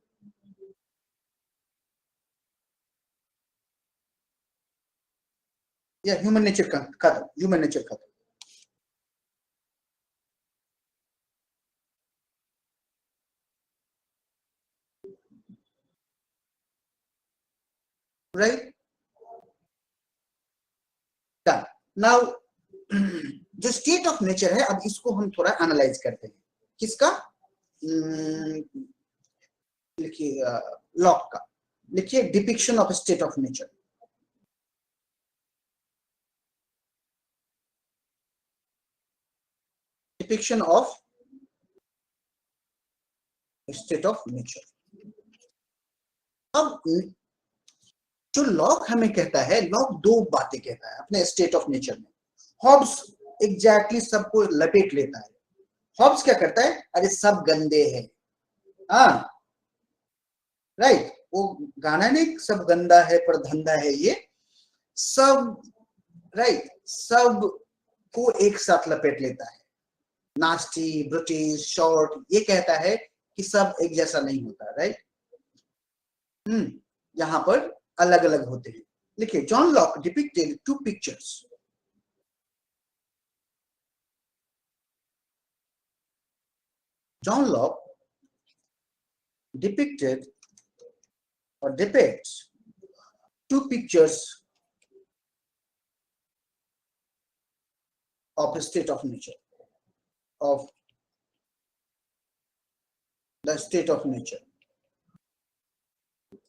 B: या ह्यूमन नेचर खत्म, ह्यूमन नेचर खत्म, राइट? नाउ जो स्टेट ऑफ नेचर है, अब इसको हम थोड़ा एनालाइज करते हैं। किसका? लिखिए लॉक का। लिखिए depiction of state of nature. Depiction of state of nature. अब जो लॉक हमें कहता है, लॉक दो बातें कहता है अपने स्टेट ऑफ नेचर में। हॉब्स एग्जैक्टली सबको लपेट लेता है। हॉब्स क्या करता है, अरे सब गंदे हैं, हाँ राइट, वो गाना नहीं, सब गंदा है पर धंधा है ये सब, राइट, सब को एक साथ लपेट लेता है। नास्टी, ब्रिटिश, शॉर्ट, ये कहता है कि सब एक जैसा नहीं होता, राइट। यहाँ पर अलग अलग होते हैं। लिखिए John Locke depicted two pictures. John Locke depicted or depicts two pictures of the state of nature, of the state of nature.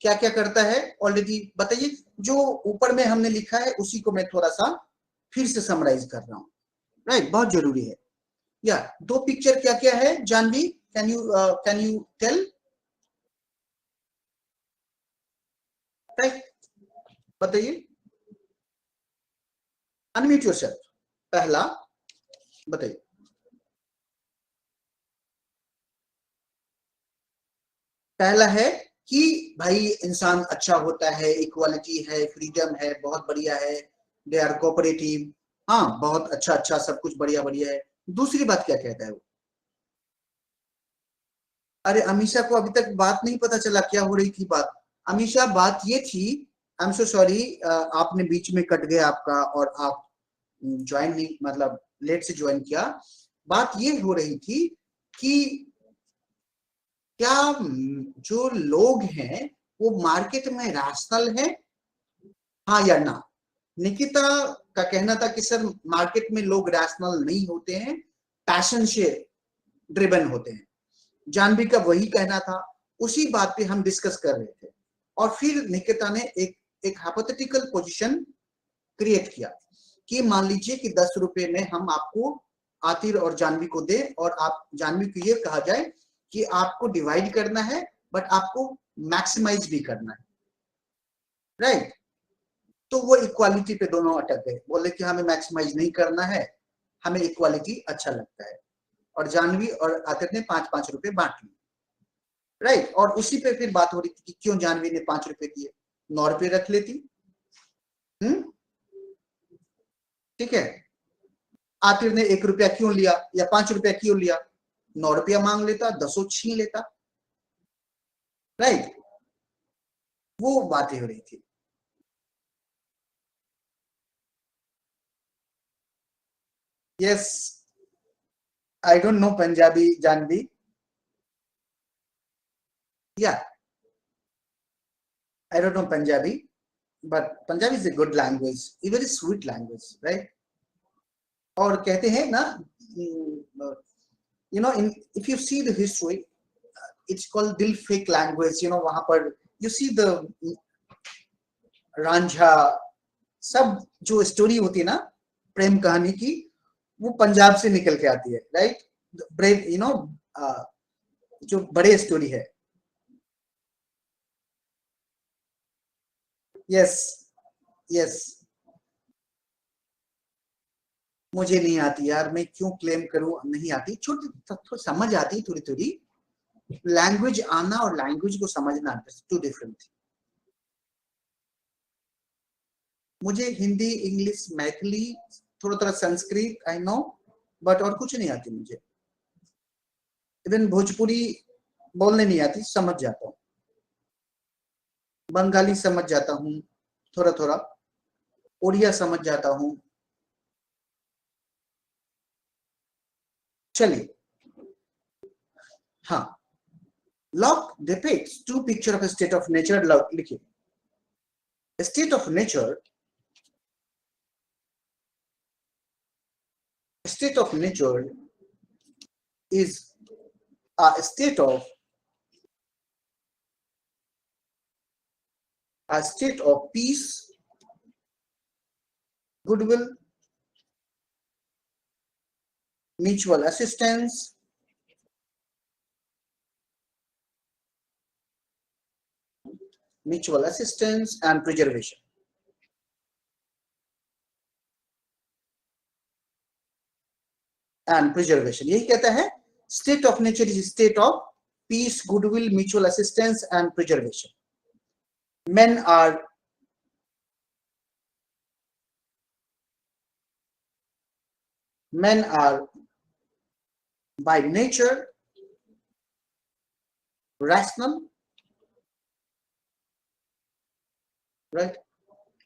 B: क्या क्या करता है ऑलरेडी बताइए, जो ऊपर में हमने लिखा है उसी को मैं थोड़ा सा फिर से समराइज कर रहा हूं, राइट, बहुत जरूरी है। या दो पिक्चर क्या क्या है Janvi, can you tell, right, बताइए, अनम्यूट योरसेल्फ। पहला बताइए। पहला है कि भाई इंसान अच्छा होता है, इक्वालिटी है, फ्रीडम है, बहुत बढ़िया है, दे आर कोऑपरेटिव, हाँ बहुत अच्छा अच्छा सब कुछ बढ़िया बढ़िया है। दूसरी बात क्या कहता है वो, अरे अमीशा को अभी तक बात नहीं पता चला क्या हो रही थी बात। अमीशा बात ये थी, आई एम सो सॉरी, आपने बीच में कट गया आपका और आप ज्वाइन नहीं, मतलब लेट से ज्वाइन किया। बात ये हो रही थी कि क्या जो लोग हैं वो मार्केट में रैशनल है, हाँ या ना। निकिता का कहना था कि सर मार्केट में लोग रैशनल नहीं होते हैं, पैशन से ड्रिवन होते हैं। जानवी का वही कहना था, उसी बात पे हम डिस्कस कर रहे थे। और फिर निकिता ने एक हाइपोथेटिकल पोजीशन क्रिएट किया कि मान लीजिए कि 10 रुपए में हम आपको आतिर और जानवी को दे, और आप जानवी को ये कहा जाए कि आपको डिवाइड करना है बट आपको मैक्सिमाइज भी करना है, राइट। तो वो इक्वालिटी पे दोनों अटक गए, बोले कि हमें मैक्सिमाइज नहीं करना है, हमें इक्वालिटी अच्छा लगता है। और जानवी और आतिर ने 5-5 रुपए बांट लिए, राइट। और उसी पे फिर बात हो रही थी कि क्यों जानवी ने 5 रुपए दिए, 9 रुपए रख लेती, ठीक है। आतिर ने 1 रुपया क्यों लिया या 5 रुपया क्यों लिया, 9 रुपया मांग लेता, 10 छीन लेता, राइट। वो बातें हो रही थी। Yes, I don't know Punjabi Janvi, yeah, I don't know Punjabi, but Punjabi is a good language, a very sweet language, right? और कहते हैं ना, you know, if you see the history, it's called दिल फेक language, you know, वहां पर you see the Ranjha, सब जो story होती है ना प्रेम कहानी की, वो पंजाब से निकल के आती है, राइट। ब्रेव, यू नो, जो बड़े स्टोरी है। यस यस, मुझे नहीं आती यार, मैं क्यों क्लेम करूं, नहीं आती, छोटी समझ आती थोड़ी थोड़ी। लैंग्वेज आना और लैंग्वेज को समझना टू डिफरेंट। मुझे हिंदी, इंग्लिश, मैथिली, थोड़ा थोड़ा संस्कृत आई नो, बट और कुछ नहीं आती मुझे। इवन भोजपुरी बोलने नहीं आती, समझ जाता हूँ। बंगाली समझ जाता हूँ थोड़ा थोड़ा, उड़िया समझ जाता हूँ। चलिए, हाँ, Locke depicts two picture of a state of nature। लिखिए, a state of nature, a state of nature is a state of a state of peace, goodwill, mutual assistance, and preservation. यही कहता है state of nature is a state of peace, goodwill, mutual assistance and preservation. Men are by nature rational, right,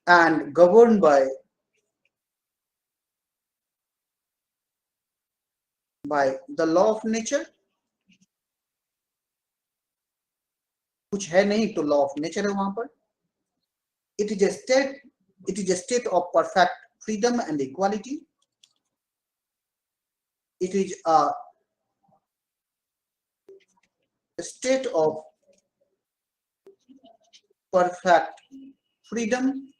B: and governed by the law of nature. कुछ है नहीं तो law of nature है वहां पर. It is a state of perfect freedom and equality. It is a state of perfect freedom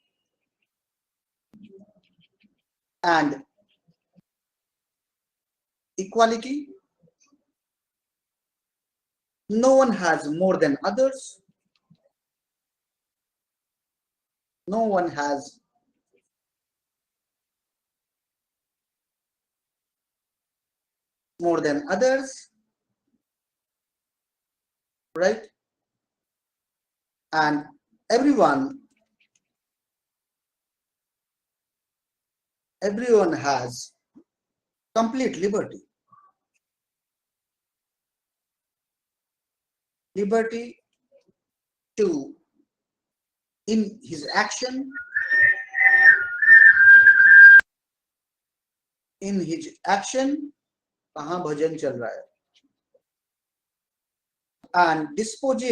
B: and equality. No one has more than others. No one has more than others, right? And everyone has complete liberty. Liberty to, in his action, कहाँ भजन चल रहा है, and dispose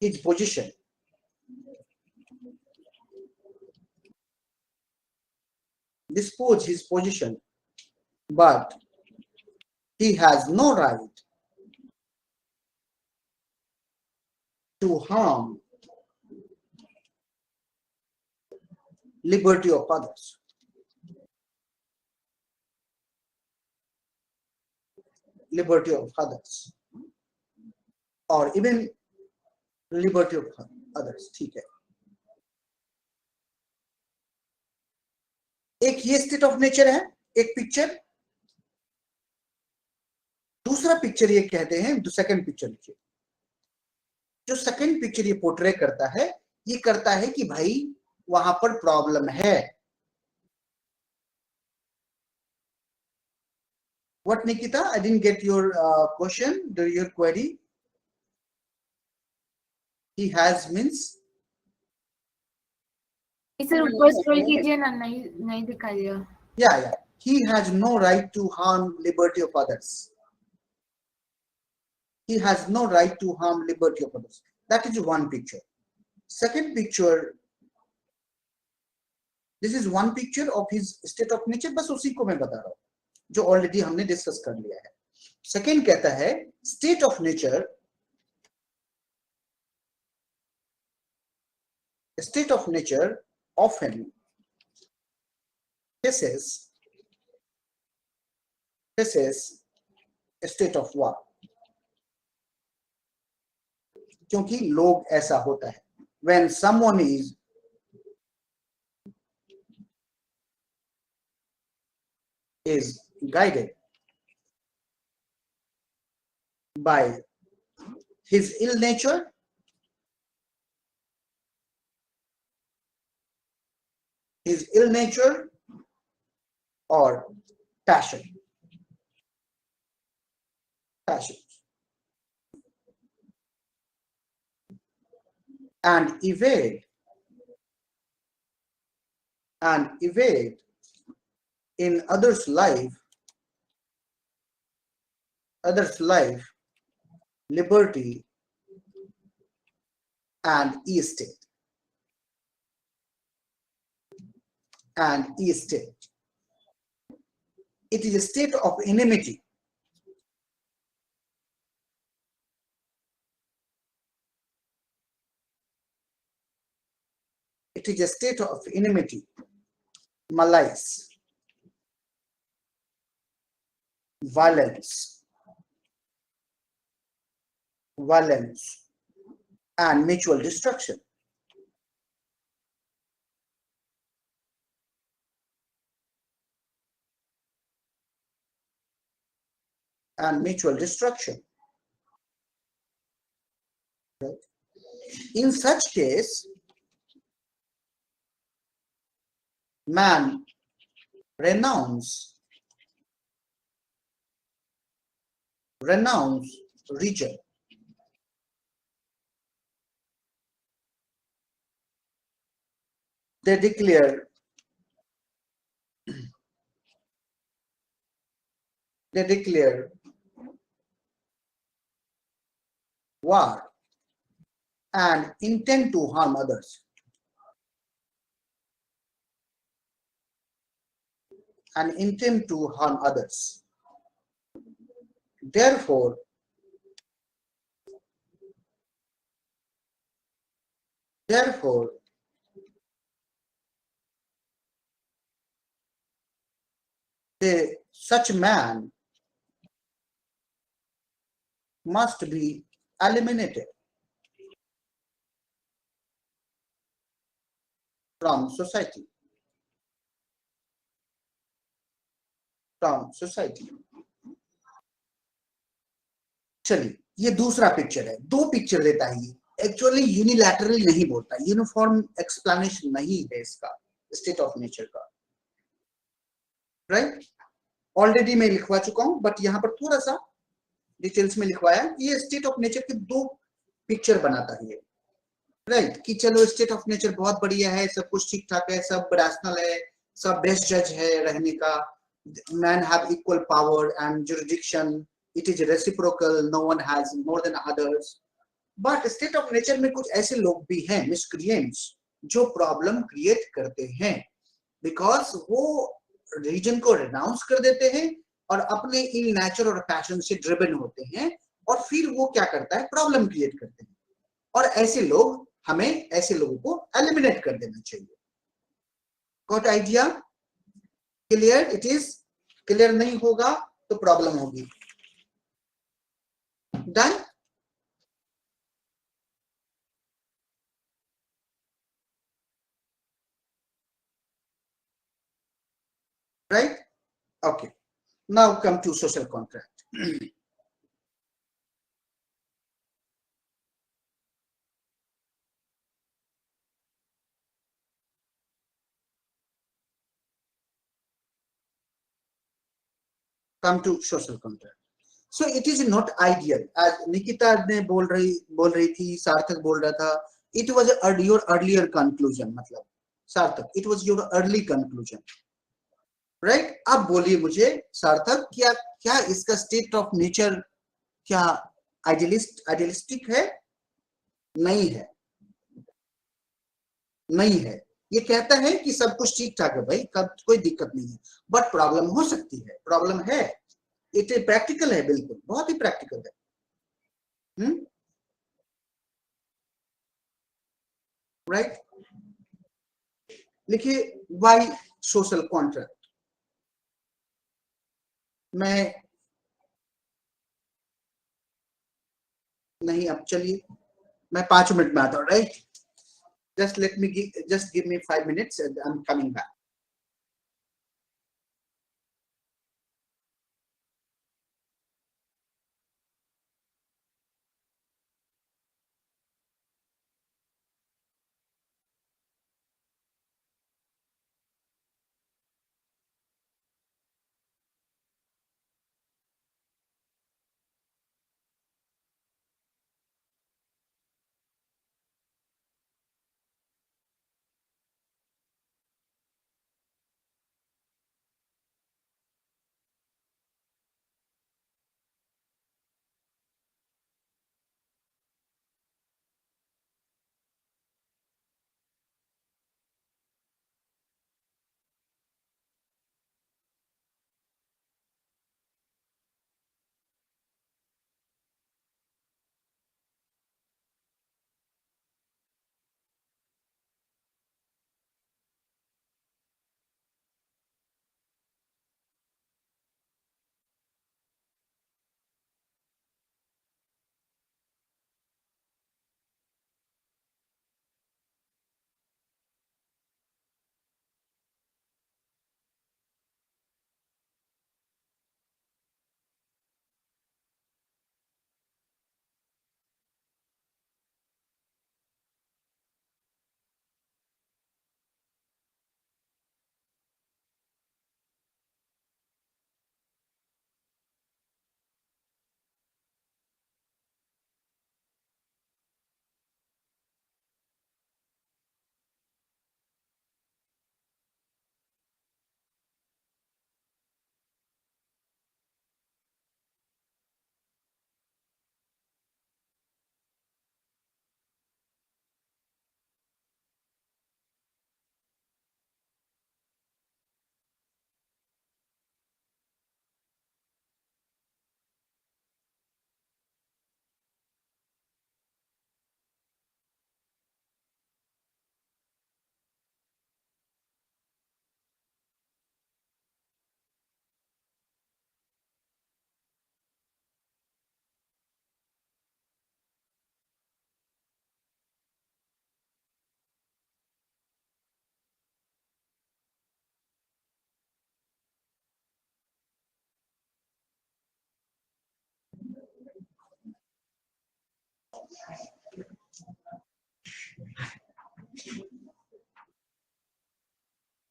B: his position. Dispose his position, but he has no right to harm liberty of others. Liberty of others, or even liberty of others. ठीक है. एक ये state of nature है, एक पिक्चर. दूसरा पिक्चर ये कहते हैं, सेकंड पिक्चर लिखिए. जो सेकंड पिक्चर ये पोर्ट्रे करता है, ये करता है कि भाई वहां पर प्रॉब्लम है. What, Nikita? I didn't get your question, your query. He has means?
I: Sir ऊपर स्क्रॉल कीजिए ना, नहीं दिखाई दिया.
B: Yeah. He has no right to harm liberty of others. He has no right to harm liberty of others. That is one picture. Second picture, this is one picture of his state of nature. बस उसी को मैं बता रहा हूँ जो already हमने discuss कर लिया है. सेकेंड कहता है state of nature. State of nature often faces a state of war. क्योंकि लोग ऐसा होता है. When someone is guided by his ill nature, or passion, and evade in others' life, liberty and estate. It is a state of enmity. It is a state of enmity, malice, violence, and mutual destruction. In such case, man renounce region. They declare war and intend to harm others. Therefore, such man must be eliminated from society. चलिए, ये दूसरा picture है, दो picture देता है ये, actually unilaterally नहीं बोलता, यूनिफॉर्म एक्सप्लेनेशन नहीं है इसका स्टेट ऑफ नेचर का, राइट? ऑलरेडी मैं लिखवा चुका हूं, बट यहाँ पर थोड़ा सा डिटेल्स में लिखवाया। ये स्टेट ऑफ नेचर के दो पिक्चर बनाता है, राइट? कि चलो स्टेट ऑफ नेचर बहुत बढ़िया है, सब कुछ ठीक ठाक है, सब रैशनल है, सब बेस्ट जज है रहने का, man have equal power and jurisdiction, it is reciprocal, no one has more than others. But state of nature में कुछ ऐसे लोग भी हैं, miscreants, जो प्रॉब्लम क्रिएट करते हैं, बिकॉज वो रीजन को रिनाउंस कर देते हैं और अपने इन नेचर और पैशन से ड्रिवन होते हैं, और फिर वो क्या करता है, प्रॉब्लम क्रिएट करते हैं। और ऐसे लोग, हमें ऐसे लोगों को एलिमिनेट कर देना चाहिए। Got idea? Clear? It is clear नहीं होगा तो प्रॉब्लम होगी। Done? Right? Okay. Now come to social contract. Come to social contract. So it is not ideal. As Nikita ने बोल रही थी, सार्थक बोल रहा था, it was your earlier conclusion, मतलब सार्थक, it was your early conclusion, right? अब बोलिए मुझे सार्थक, क्या इसका स्टेट ऑफ नेचर क्या आइडियलिस्टिक है? नहीं है। ये कहता है कि सब कुछ ठीक ठाक है भाई, कोई दिक्कत नहीं है, बट प्रॉब्लम हो सकती है, प्रॉब्लम है। इट प्रैक्टिकल है, बिल्कुल बहुत ही प्रैक्टिकल है। राइट? लिखिए वाई सोशल कॉन्ट्रैक्ट। मैं नहीं, अब चलिए मैं 5 मिनट में आता हूँ, right? just give me 5 minutes and I'm coming back.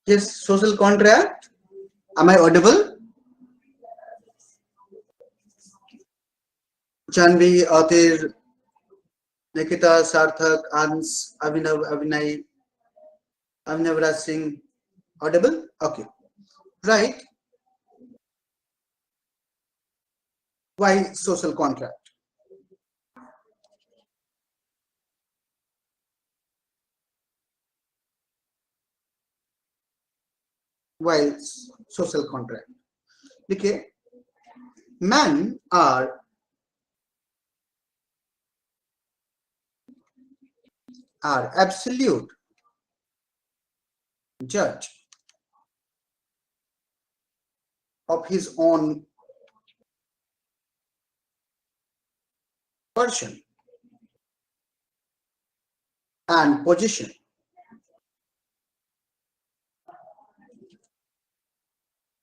B: Yes, social contract. Am I audible? Janvi, Atir, Nikita, Sarthak, Ans, Avinav, Avinay, Avinavraj Singh. Audible? Okay. Right. Why social contract? Why social contract? Okay. Men are absolute judge of his own person and position.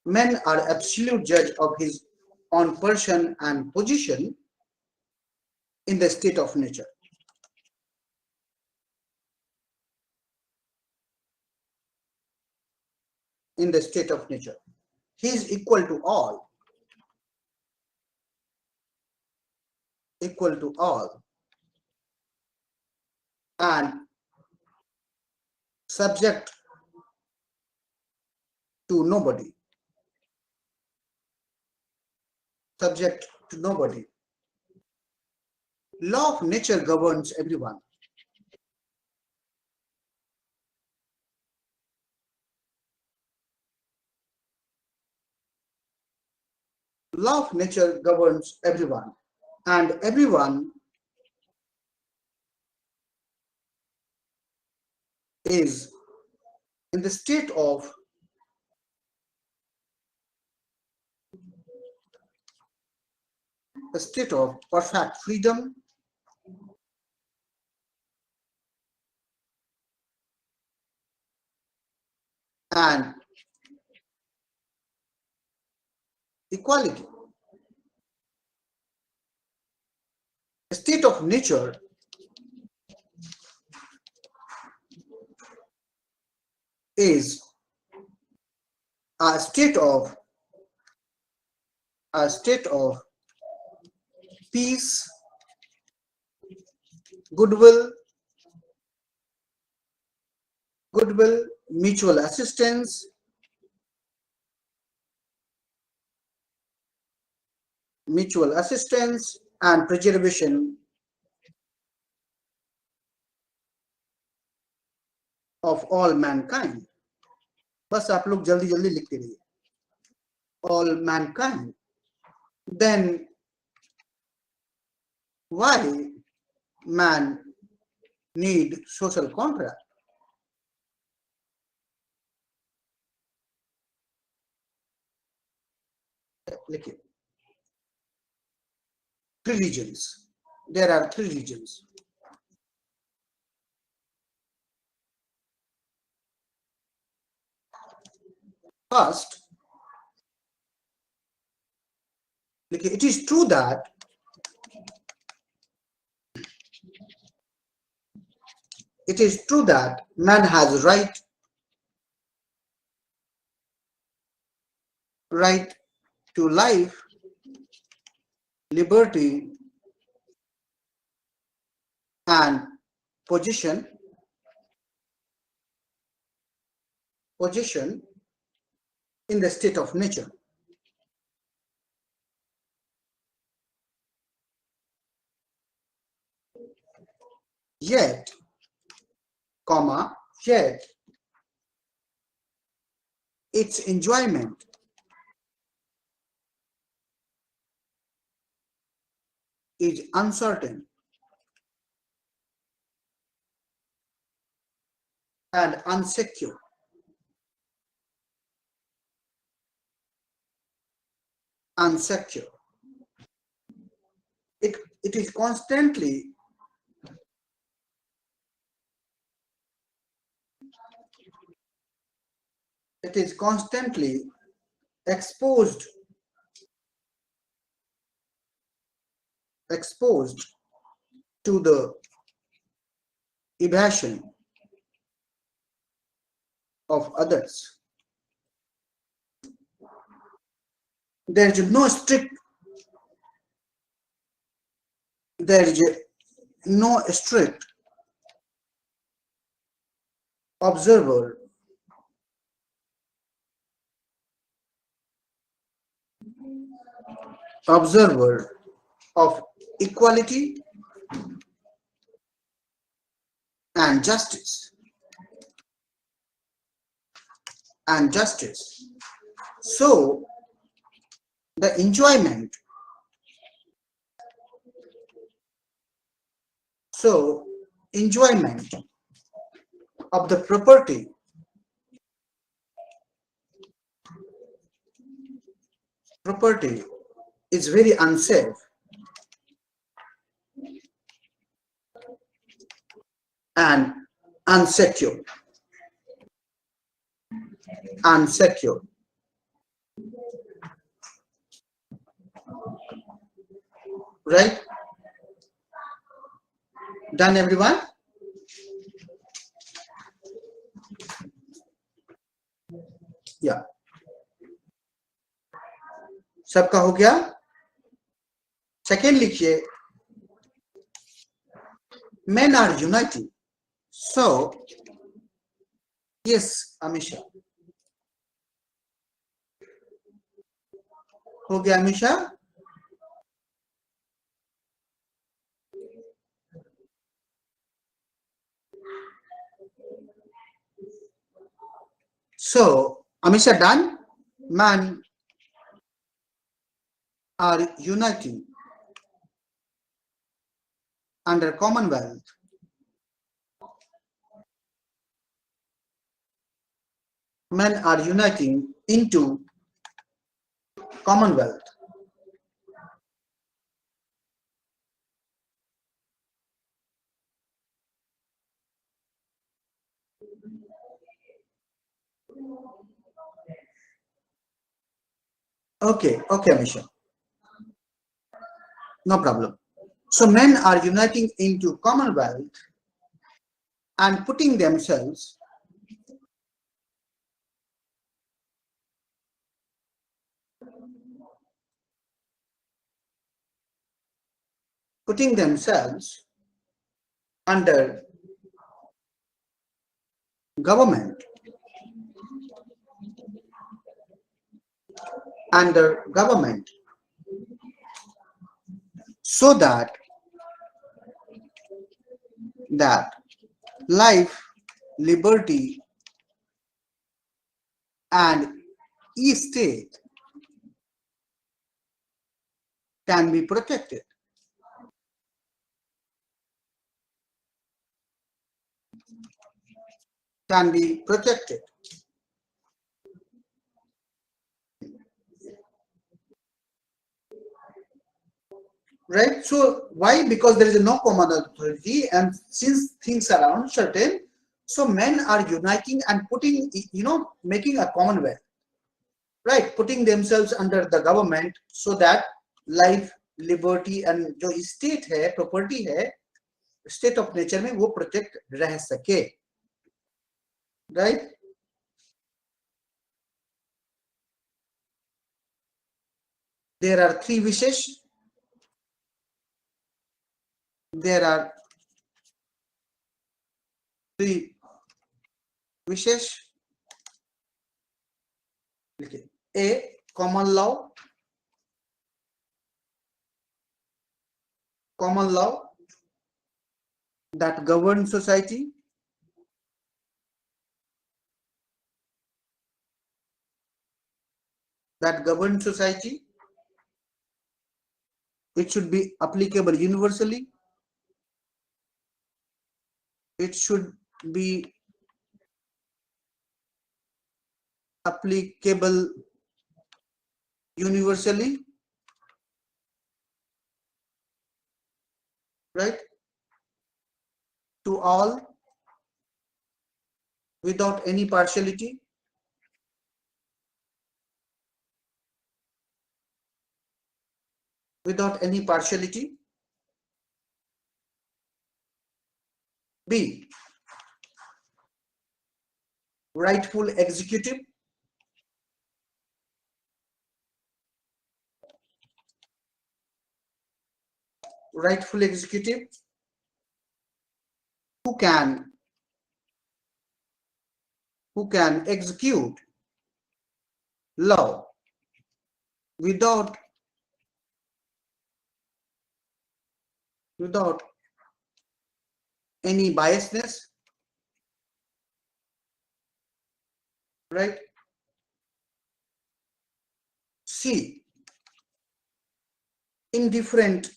B: Men are absolute judge of his own person and position in the state of nature. In the state of nature. He is equal to all. Equal to all. And subject to nobody. Subject to nobody. Law of nature governs everyone. Law of nature governs everyone, and everyone is in the state of perfect freedom and equality. The state of nature is a state of peace, goodwill, mutual assistance, and preservation of all mankind. बस आप लोग जल्दी जल्दी लिखते रहिए. All mankind. Then why man need social contract? लिखिए. 3 regions. There are 3 regions. First, it is true that man has right to life, liberty, and position in the state of nature. Yet, its enjoyment is uncertain and unsecure. It is constantly exposed to the evasion of others. There is no strict observer of equality and justice. So the enjoyment of the property is very unsafe and unsecure. Right? Done, everyone? Yeah. सबका हो गया? Second लिखिए, men are uniting. So, yes, Amisha. हो गया Amisha? So, Amisha, done? Man are uniting under Commonwealth men are uniting into Commonwealth. Okay, Amisha. No problem. So men are uniting into Commonwealth and putting themselves under government, so that life, liberty, and estate can be protected. Right? So why? Because there is no common authority, and since things are uncertain, so men are uniting and putting, making a commonwealth, right? Putting themselves under the government so that life, liberty and जो state है, property है, state of nature में वो protect रह सके, right? There are three wishes. There are three wishes. A, common law that governs society. It should be applicable universally. It should be applicable universally, right? To all, without any partiality. B, rightful executive. Rightful executive who can execute law without any biasness, right? C, indifferent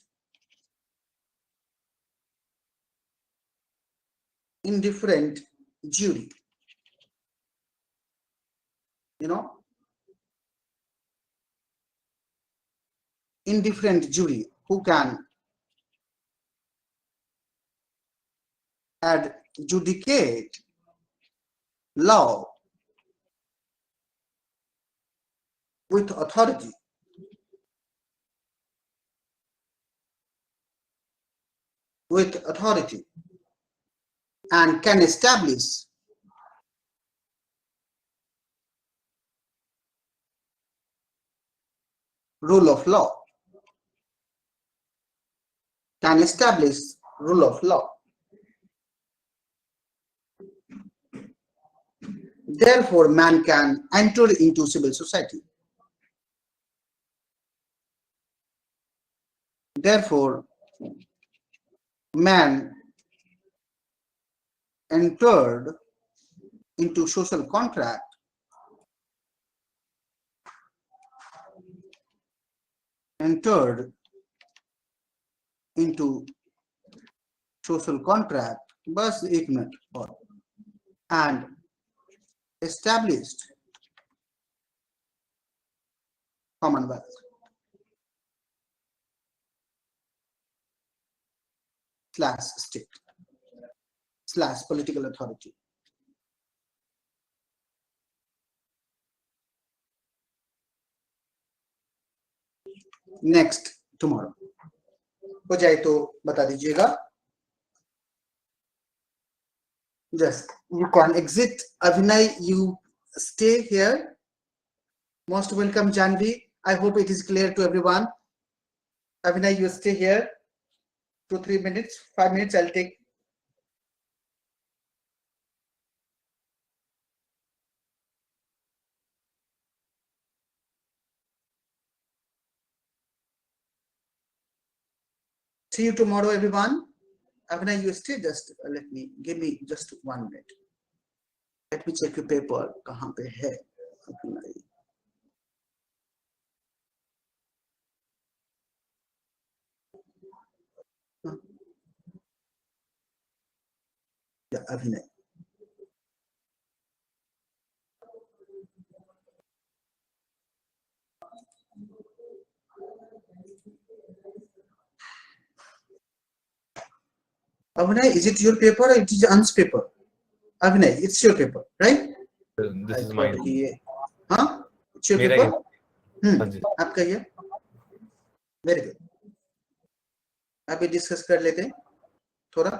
B: jury, indifferent jury who can adjudicate law with authority. And can establish rule of law. Therefore, man can enter into civil society. Therefore, man entered into social contract बस एक minute और, and established Commonwealth / state / political authority. Next tomorrow हो जाए तो बता दीजिएगा. Just you can exit. Abhinay, you stay here. Most welcome, Janvi. I hope it is clear to everyone. Abhinay, you stay here 2-3 minutes, 5 minutes. I'll take. See you tomorrow, everyone. Abhinay, you stay. Just give me just 1 minute. Let me check your paper. कहाँ पे है Abhinay? Yeah, Abhinay. Abhinay, is it your paper or it is An's paper? Abhinay, it's your paper, right?
A: This is mine.
B: हाँ? It's your paper? आपका ये? Very good. अभी discuss कर लेते हैं थोड़ा.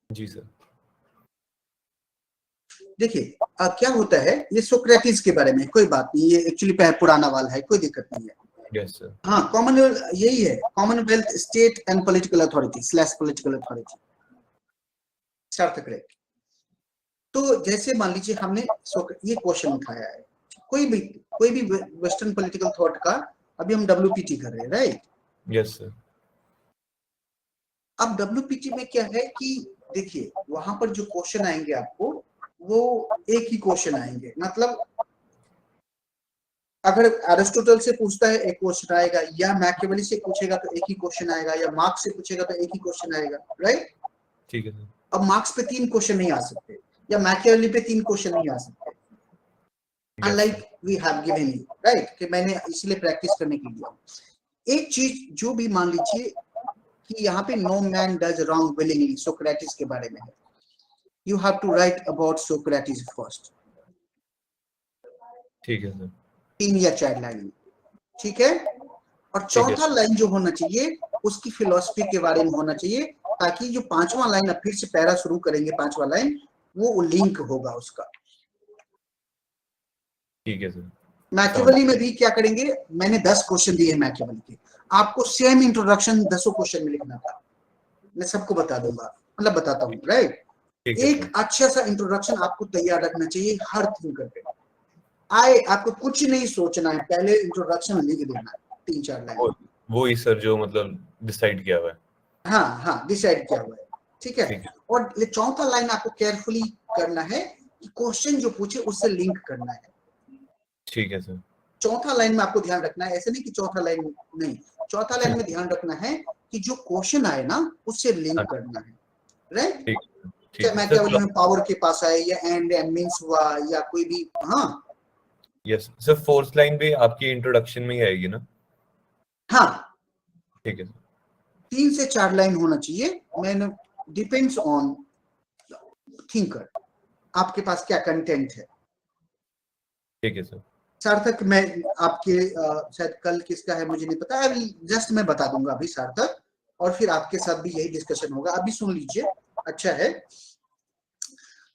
A: जी सर.
B: देखिए क्या होता है, ये सोक्रेटिस के बारे में कोई बात नहीं, ये एक्चुअली पुराना वाला है, कोई दिक्कत नहीं है.
A: Yes sir.
B: हाँ, कॉमनवेल्थ यही है, Commonwealth state and political authority / political authority. Start correct. तो जैसे मान लीजिए हमने ये क्वेश्चन उठाया है, कोई भी वेस्टर्न पॉलिटिकल थॉट का अभी हम WPT कर रहे हैं, राइट?
A: Yes sir.
B: अब WPT में क्या है कि देखिए वहां पर जो क्वेश्चन आएंगे आपको वो एक ही क्वेश्चन आएंगे. मतलब अगर एरिस्टोटल से पूछता है एक क्वेश्चन आएगा, या मैकियावेली से पूछेगा तो एक ही क्वेश्चन आएगा, या मार्क्स से पूछेगा तो एक ही क्वेश्चन आएगा, राइट?
A: ठीक है सर.
B: अब मार्क्स पे 3 क्वेश्चन नहीं आ सकते, या मैकियावेली पे 3 क्वेश्चन नहीं आ सकते. Unlike we have given you, right? कि मैंने इसलिए प्रैक्टिस करने के लिए एक चीज जो भी मान लीजिए कि यहाँ पे no man does wrong willingly Socrates के बारे में है. You have to write about Socrates first.
A: ठीक है सर.
B: 3 या 4 लाइन में, ठीक है? और चौथा लाइन जो होना चाहिए उसकी फिलॉसफी के बारे में होना चाहिए ताकि जो 5वां लाइन अब फिर से पैरा शुरू करेंगे 5वां लाइन वो लिंक होगा उसका।
A: ठीक है सर।
B: मैकियावेली में भी क्या करेंगे, मैंने 10 क्वेश्चन दिए हैं मैकियावेली के, आपको सेम इंट्रोडक्शन 10 क्वेश्चन में लिखना था, मैं सबको बता दूंगा, मतलब बताता हूँ, राइट। एक अच्छा सा इंट्रोडक्शन आपको तैयार रखना चाहिए हर थिंकर पे। आपको कुछ नहीं सोचना है, पहले इंट्रोडक्शन लिख देना है 3-4 लाइन।
A: वो ही सर जो मतलब डिसाइड किया हुआ है।
B: हाँ डिसाइड किया हुआ है, ठीक है। और चौथा लाइन आपको केयरफुली करना है कि क्वेश्चन जो पूछे उससे लिंक करना है।
A: ठीक है सर।
B: चौथा लाइन में आपको ध्यान रखना है, ऐसे नहीं कि चौथा लाइन नहीं, चौथा लाइन में ध्यान रखना है कि जो क्वेश्चन आए ना उससे लिंक करना है, राइट। चाहे मैकियावेली में पावर के पास आए या एंड मींस हुआ या कोई भी। हाँ
A: यस सर, फोर्थ लाइन भी आपकी इंट्रोडक्शन में ही आएगी ना?
B: हाँ
A: ठीक है सर।
B: 3 से 4 लाइन होना चाहिए, मैंने डिपेंड्स ऑन थिंकर, आपके पास क्या कंटेंट है।
A: ठीक है सर।
B: सार्थक, मैं आपके शायद कल किसका है मुझे नहीं पता, अभी जस्ट मैं बता दूंगा अभी सार्थक, और फिर आपके साथ भी यही डिस्कशन होगा, अभी सुन लीजिए, अच्छा है।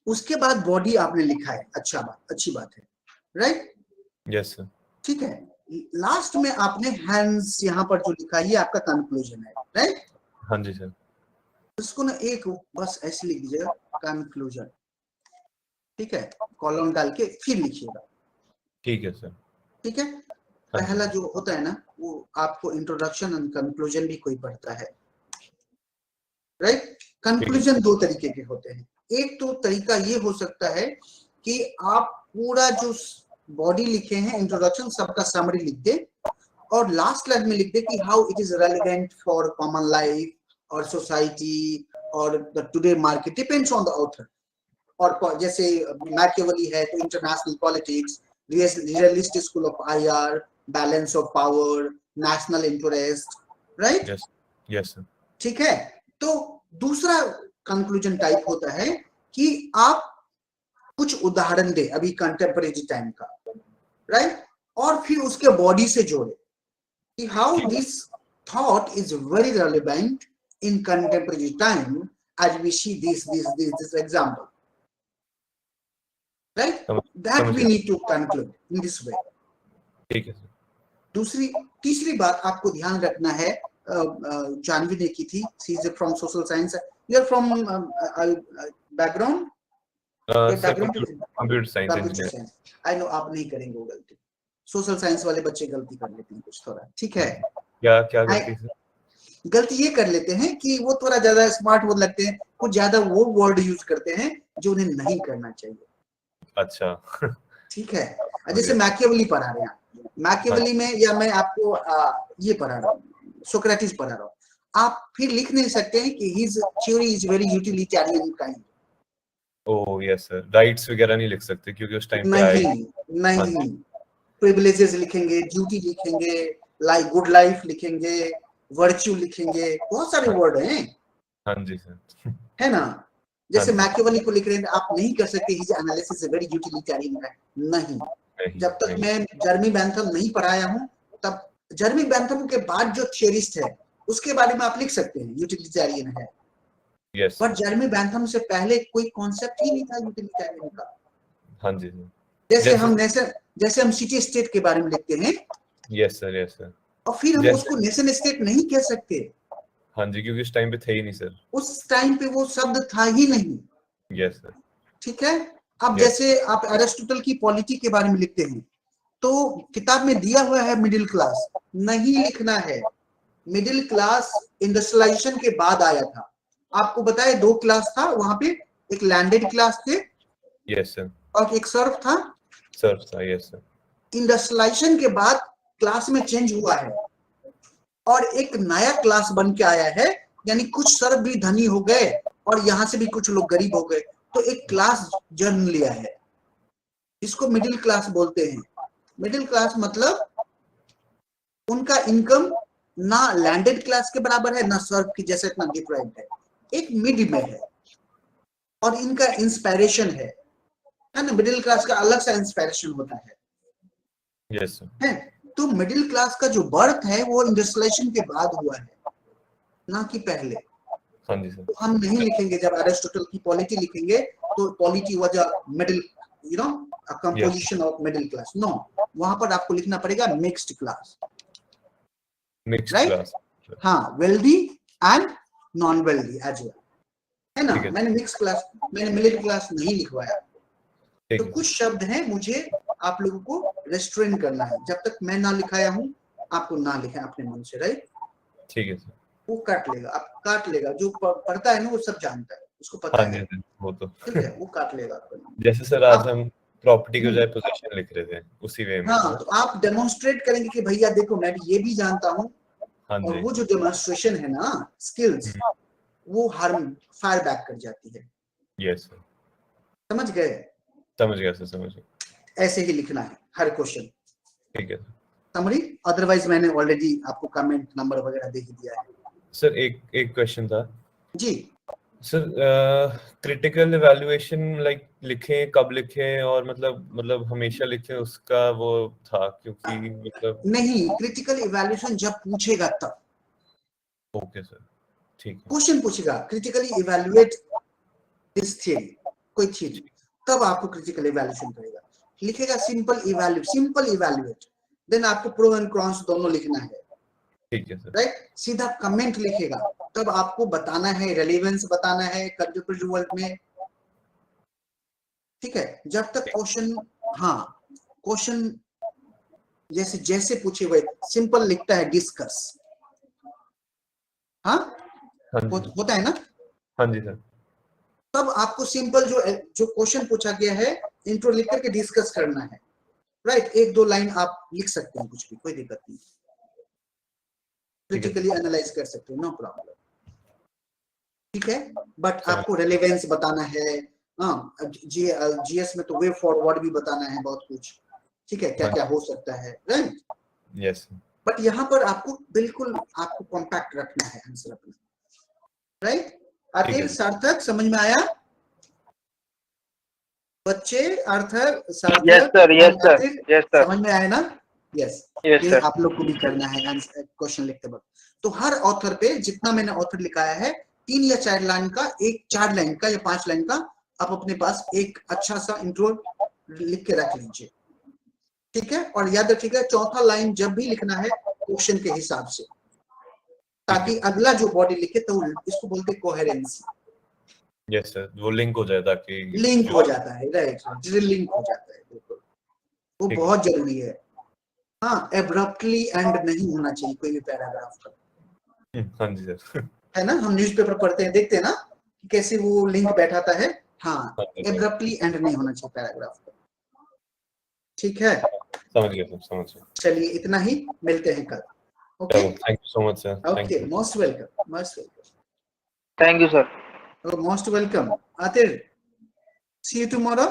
B: उसके बाद बॉडी आपने लिखा है, अच्छी बात है, राइट।
A: Yes sir.
B: ठीक है, लास्ट में आपने हैंड्स यहाँ पर जो लिखा है ये आपका कंक्लूजन है, राइट।
A: हाँ जी सर।
B: इसको ना एक बस ऐसे लिख दीजिएगा, कंक्लूजन, ठीक है, कॉलम डाल के फिर लिखिएगा।
A: ठीक है सर।
B: ठीक है, पहला जो होता है ना वो आपको इंट्रोडक्शन एंड कंक्लूजन भी कोई पढ़ता है, राइट। कंक्लूजन 2 तरीके के होते हैं, एक तो तरीका ये हो सकता है कि आप पूरा जो बॉडी लिखे हैं इंट्रोडक्शन सबका समरी लिख दे और लास्ट लाइन में लिख दे कि how it is relevant for common life और सोसाइटी और the today market, depends on the author. और जैसे मैकियावेली है तो international politics, realistic school of IR, balance of power, national interest, right.
A: Yes sir.
B: ठीक है, तो दूसरा कंक्लूजन टाइप होता है कि आप कुछ उदाहरण दे अभी कंटेम्परेरी टाइम का, राइट, और फिर उसके बॉडी से जोड़े कि how this thought is very relevant in contemporary time as we see this example, right, that we need to conclude in this way।
A: ठीक है सर।
B: तीसरी बात आपको ध्यान रखना है, जानवी ने की थी, she is from social science, you are from background
A: computer science engineer.
B: I know आप नहीं करेंगे वो गलती, सोशल साइंस वाले बच्चे गलती कर लेते हैं कुछ थोड़ा, ठीक है।
A: क्या गलती सर?
B: गलती ये कर लेते हैं कि वो थोड़ा ज्यादा स्मार्ट वर्ड लगते हैं, कुछ ज्यादा वो वर्ड यूज करते हैं जो उन्हें नहीं करना चाहिए।
A: अच्छा
B: ठीक है, जैसे मैकियावेली पढ़ा रहे हैं, मैकियावेली में या मैं आपको ये पढ़ा रहा हूँ, सोक्रेटिस पढ़ा रहा हूँ, आप फिर लिख नहीं सकते हैं कि his theory is very utilitarian kind.
A: Oh yes sir, rights वगैरह नहीं लिख सकते क्योंकि उस टाइम पे
B: नहीं, प्रिविलेजेस लिखेंगे, ड्यूटी लिखेंगे, लाइक गुड लाइफ लिखेंगे, वर्च्यू लिखेंगे, बहुत सारे वर्ड हैं।
A: हाँ जी सर,
B: है ना। जैसे मैकियावेली को लिख रहे हैं, आप नहीं कर सकते his analysis is very utilitarian है, नहीं। जब तक मैं जर्मी बेंथम नहीं पढ़ाया हूं तब जर्मी बेंथम के बाद जो थियरिस्ट है उसके बारे में आप लिख सकते हैं यूटिलिटेरियन है,
A: यस,
B: पर जर्मी बेंथम से पहले कोई कॉन्सेप्ट ही नहीं था यूटिलिटेरियन का।
A: हाँ जी,
B: जैसे हम सिटी स्टेट के बारे में लिखते हैं,
A: यस सर,
B: और फिर हम उसको नेशन स्टेट नहीं कह सकते।
A: हाँ जी, क्योंकि उस टाइम पे थे ही नहीं सर,
B: उस टाइम पे वो शब्द था ही नहीं।
A: यस सर,
B: ठीक है। अब जैसे आप एरिस्टोटल की पॉलिटी के बारे में लिखते हैं तो किताब में दिया हुआ है मिडिल क्लास, नहीं लिखना है। मिडिल क्लास इंडस्ट्रियलाइजेशन के बाद आया था। आपको बताए 2 क्लास था वहां पे, एक लैंडेड क्लास थे,
A: यस सर,
B: और एक सर्फ था।
A: Yes sir.
B: इंडस्ट्रियलाइजेशन के बाद क्लास में चेंज हुआ है और एक नया क्लास बन के आया है, यानी कुछ सर्फ भी धनी हो गए और यहां से भी कुछ लोग गरीब हो गए, तो एक क्लास जन्म लिया है, इसको मिडिल क्लास बोलते हैं। मिडिल क्लास मतलब उनका इनकम ना लैंडेड क्लास के बराबर है ना सर्फ की जैसे इतना डिफरेंट है, एक मिड में है, और इनका इंस्पिरेशन है ना। मिडिल क्लास का अलग सा इंस्पिरेशन होता है,
A: यस
B: है। तो मिडिल क्लास का जो बर्थ है वो इंडस्ट्रियलाइजेशन के बाद हुआ है, ना कि पहले।
A: हाँ जी सर।
B: तो हम नहीं लिखेंगे, जब एरिस्टोटल की पॉलिटी लिखेंगे तो polity was a middle, you know, a composition of middle class. No, वहां पर आपको लिखना पड़ेगा mixed class,
A: mixed
B: right?
A: Class.
B: हाँ, wealthy and non wealthy as well, है ना?
A: ठीक है।
B: मैंने मिक्स क्लास, मैंने मिडिल क्लास नहीं लिखवाया।
A: ठीक
B: तो
A: है।
B: कुछ शब्द हैं मुझे आप लोगों को रेस्ट्रेन करना है, जब तक मैं ना लिखाया हूं आपको ना लिखें अपने मन से, राइट?
A: ठीक है सर।
B: वो काट लेगा, आप काट लेगा, जो पढ़ता है ना वो सब जानता है, उसको पता
A: हाँ जी
B: है,
A: सर, वो तो
B: ठीक है, वो काट लेगा आपका नाम।
A: जैसे सर आज
B: आप
A: हम प्रॉपर्टी के बजाय पोजीशन लिख रहे थे, उसी वे में।
B: हाँ, तो आप डेमोन्स्ट्रेट करेंगे कि भैया देखो मैं भी ये भी जानता हूँ,
A: हाँ
B: और
A: जी।
B: वो जो डेमोन्स्ट्रेशन है ना, स्किल्स, वो हार्म फायर बैक कर जाती है।
A: यस सर,
B: समझ गए?
A: समझ गया सर, समझ गया।
B: ऐसे ही लिखना है हर क्वेश्चन।
A: ठीक है सर।
B: समरी, अदरवाइज मैंने ऑलरेडी आपको कमेंट नंबर वगैरह दे ही दिया है।
A: सर एक क्वेश्चन था
B: जी
A: सर, क्रिटिकल इवैल्यूएशन लाइक लिखें, कब लिखें, और मतलब हमेशा लिखें, उसका वो था क्योंकि मतलब।
B: नहीं, क्रिटिकल इवैल्यूएशन जब पूछेगा तब।
A: ओके सर, ठीक है।
B: क्वेश्चन पूछेगा क्रिटिकली इवैल्यूएट दिस थियरी, कोई थियरी, तब आपको क्रिटिकल इवैल्यूएशन करेगा। लिखेगा सिंपल इवैल्यूएट, देन आपको प्रो एंड कॉन्स दोनों लिखना है,
A: ठीक है सर।
B: राइट? सीधा कमेंट लिखेगा, तब आपको बताना है, रेलेवेंस बताना है कंटेम्परेरी वर्ल्ड में, ठीक है? जब तक क्वेश्चन, हाँ, क्वेश्चन जैसे जैसे पूछे हुए सिंपल लिखता है डिस्कस, हाँ, होता है ना?
A: हाँ जी सर।
B: तब आपको सिंपल जो क्वेश्चन पूछा गया है इंट्रो लिख करके डिस्कस करना है, राइट? एक दो लाइन आप लिख सकते हैं, कुछ भी, कोई दिक्कत नहीं, क्रिटिकली एनालाइज कर सकते हैं, नो प्रॉब्लम, ठीक है? बट आपको रेलेवेंस बताना है, हाँ, जीएस में तो वे फॉरवर्ड भी बताना है बहुत कुछ, ठीक है, क्या क्या हो सकता है, राइट?
A: यस।
B: बट यहाँ पर आपको बिल्कुल आपको कॉम्पैक्ट रखना है आंसर अपना, राइट? आखिर सार्थक समझ में आया बच्चे? अर्थक, सार्थक,
C: yes sir, yes sir, yes sir,
B: समझ में आया ना? यस,
C: यस
B: ये
C: सर।
B: आप लोग को भी करना है आंसर क्वेश्चन लिखते वक्त। तो हर ऑथर पे जितना मैंने ऑथर लिखाया है 3 या 4 लाइन का, 4 लाइन का या 5 लाइन का, आप अपने पास एक अच्छा सा इंट्रो लिख के रख लीजिए, ठीक है? और याद रखिएगा चौथा लाइन जब भी लिखना है क्वेश्चन के हिसाब से, ताकि अगला जो बॉडी लिखे तो इसको बोलते हैं कोहेरेंसी।
A: यस सर, वो लिंक हो जाए, ताकि
B: लिंक हो जाता है, राइट? लिंक हो जाता है, बिल्कुल, वो बहुत जरूरी है। हाँ, एब्रप्टली एंड नहीं होना चाहिए कोई भी पैराग्राफ का।
A: हाँ जी सर।
B: है ना, हम न्यूज़पेपर पढ़ते हैं, देखते हैं ना कि कैसे वो लिंक बैठाता है। हाँ, एब्रप्टली एंड नहीं होना चाहिए पैराग्राफ का, ठीक है?
A: समझ गया सर, समझ गया।
B: चलिए इतना ही, मिलते हैं कल। Okay,
A: thank you so much sir.
B: Okay, most welcome, most welcome,
C: thank you sir.
B: Most welcome. Aatir, see you tomorrow.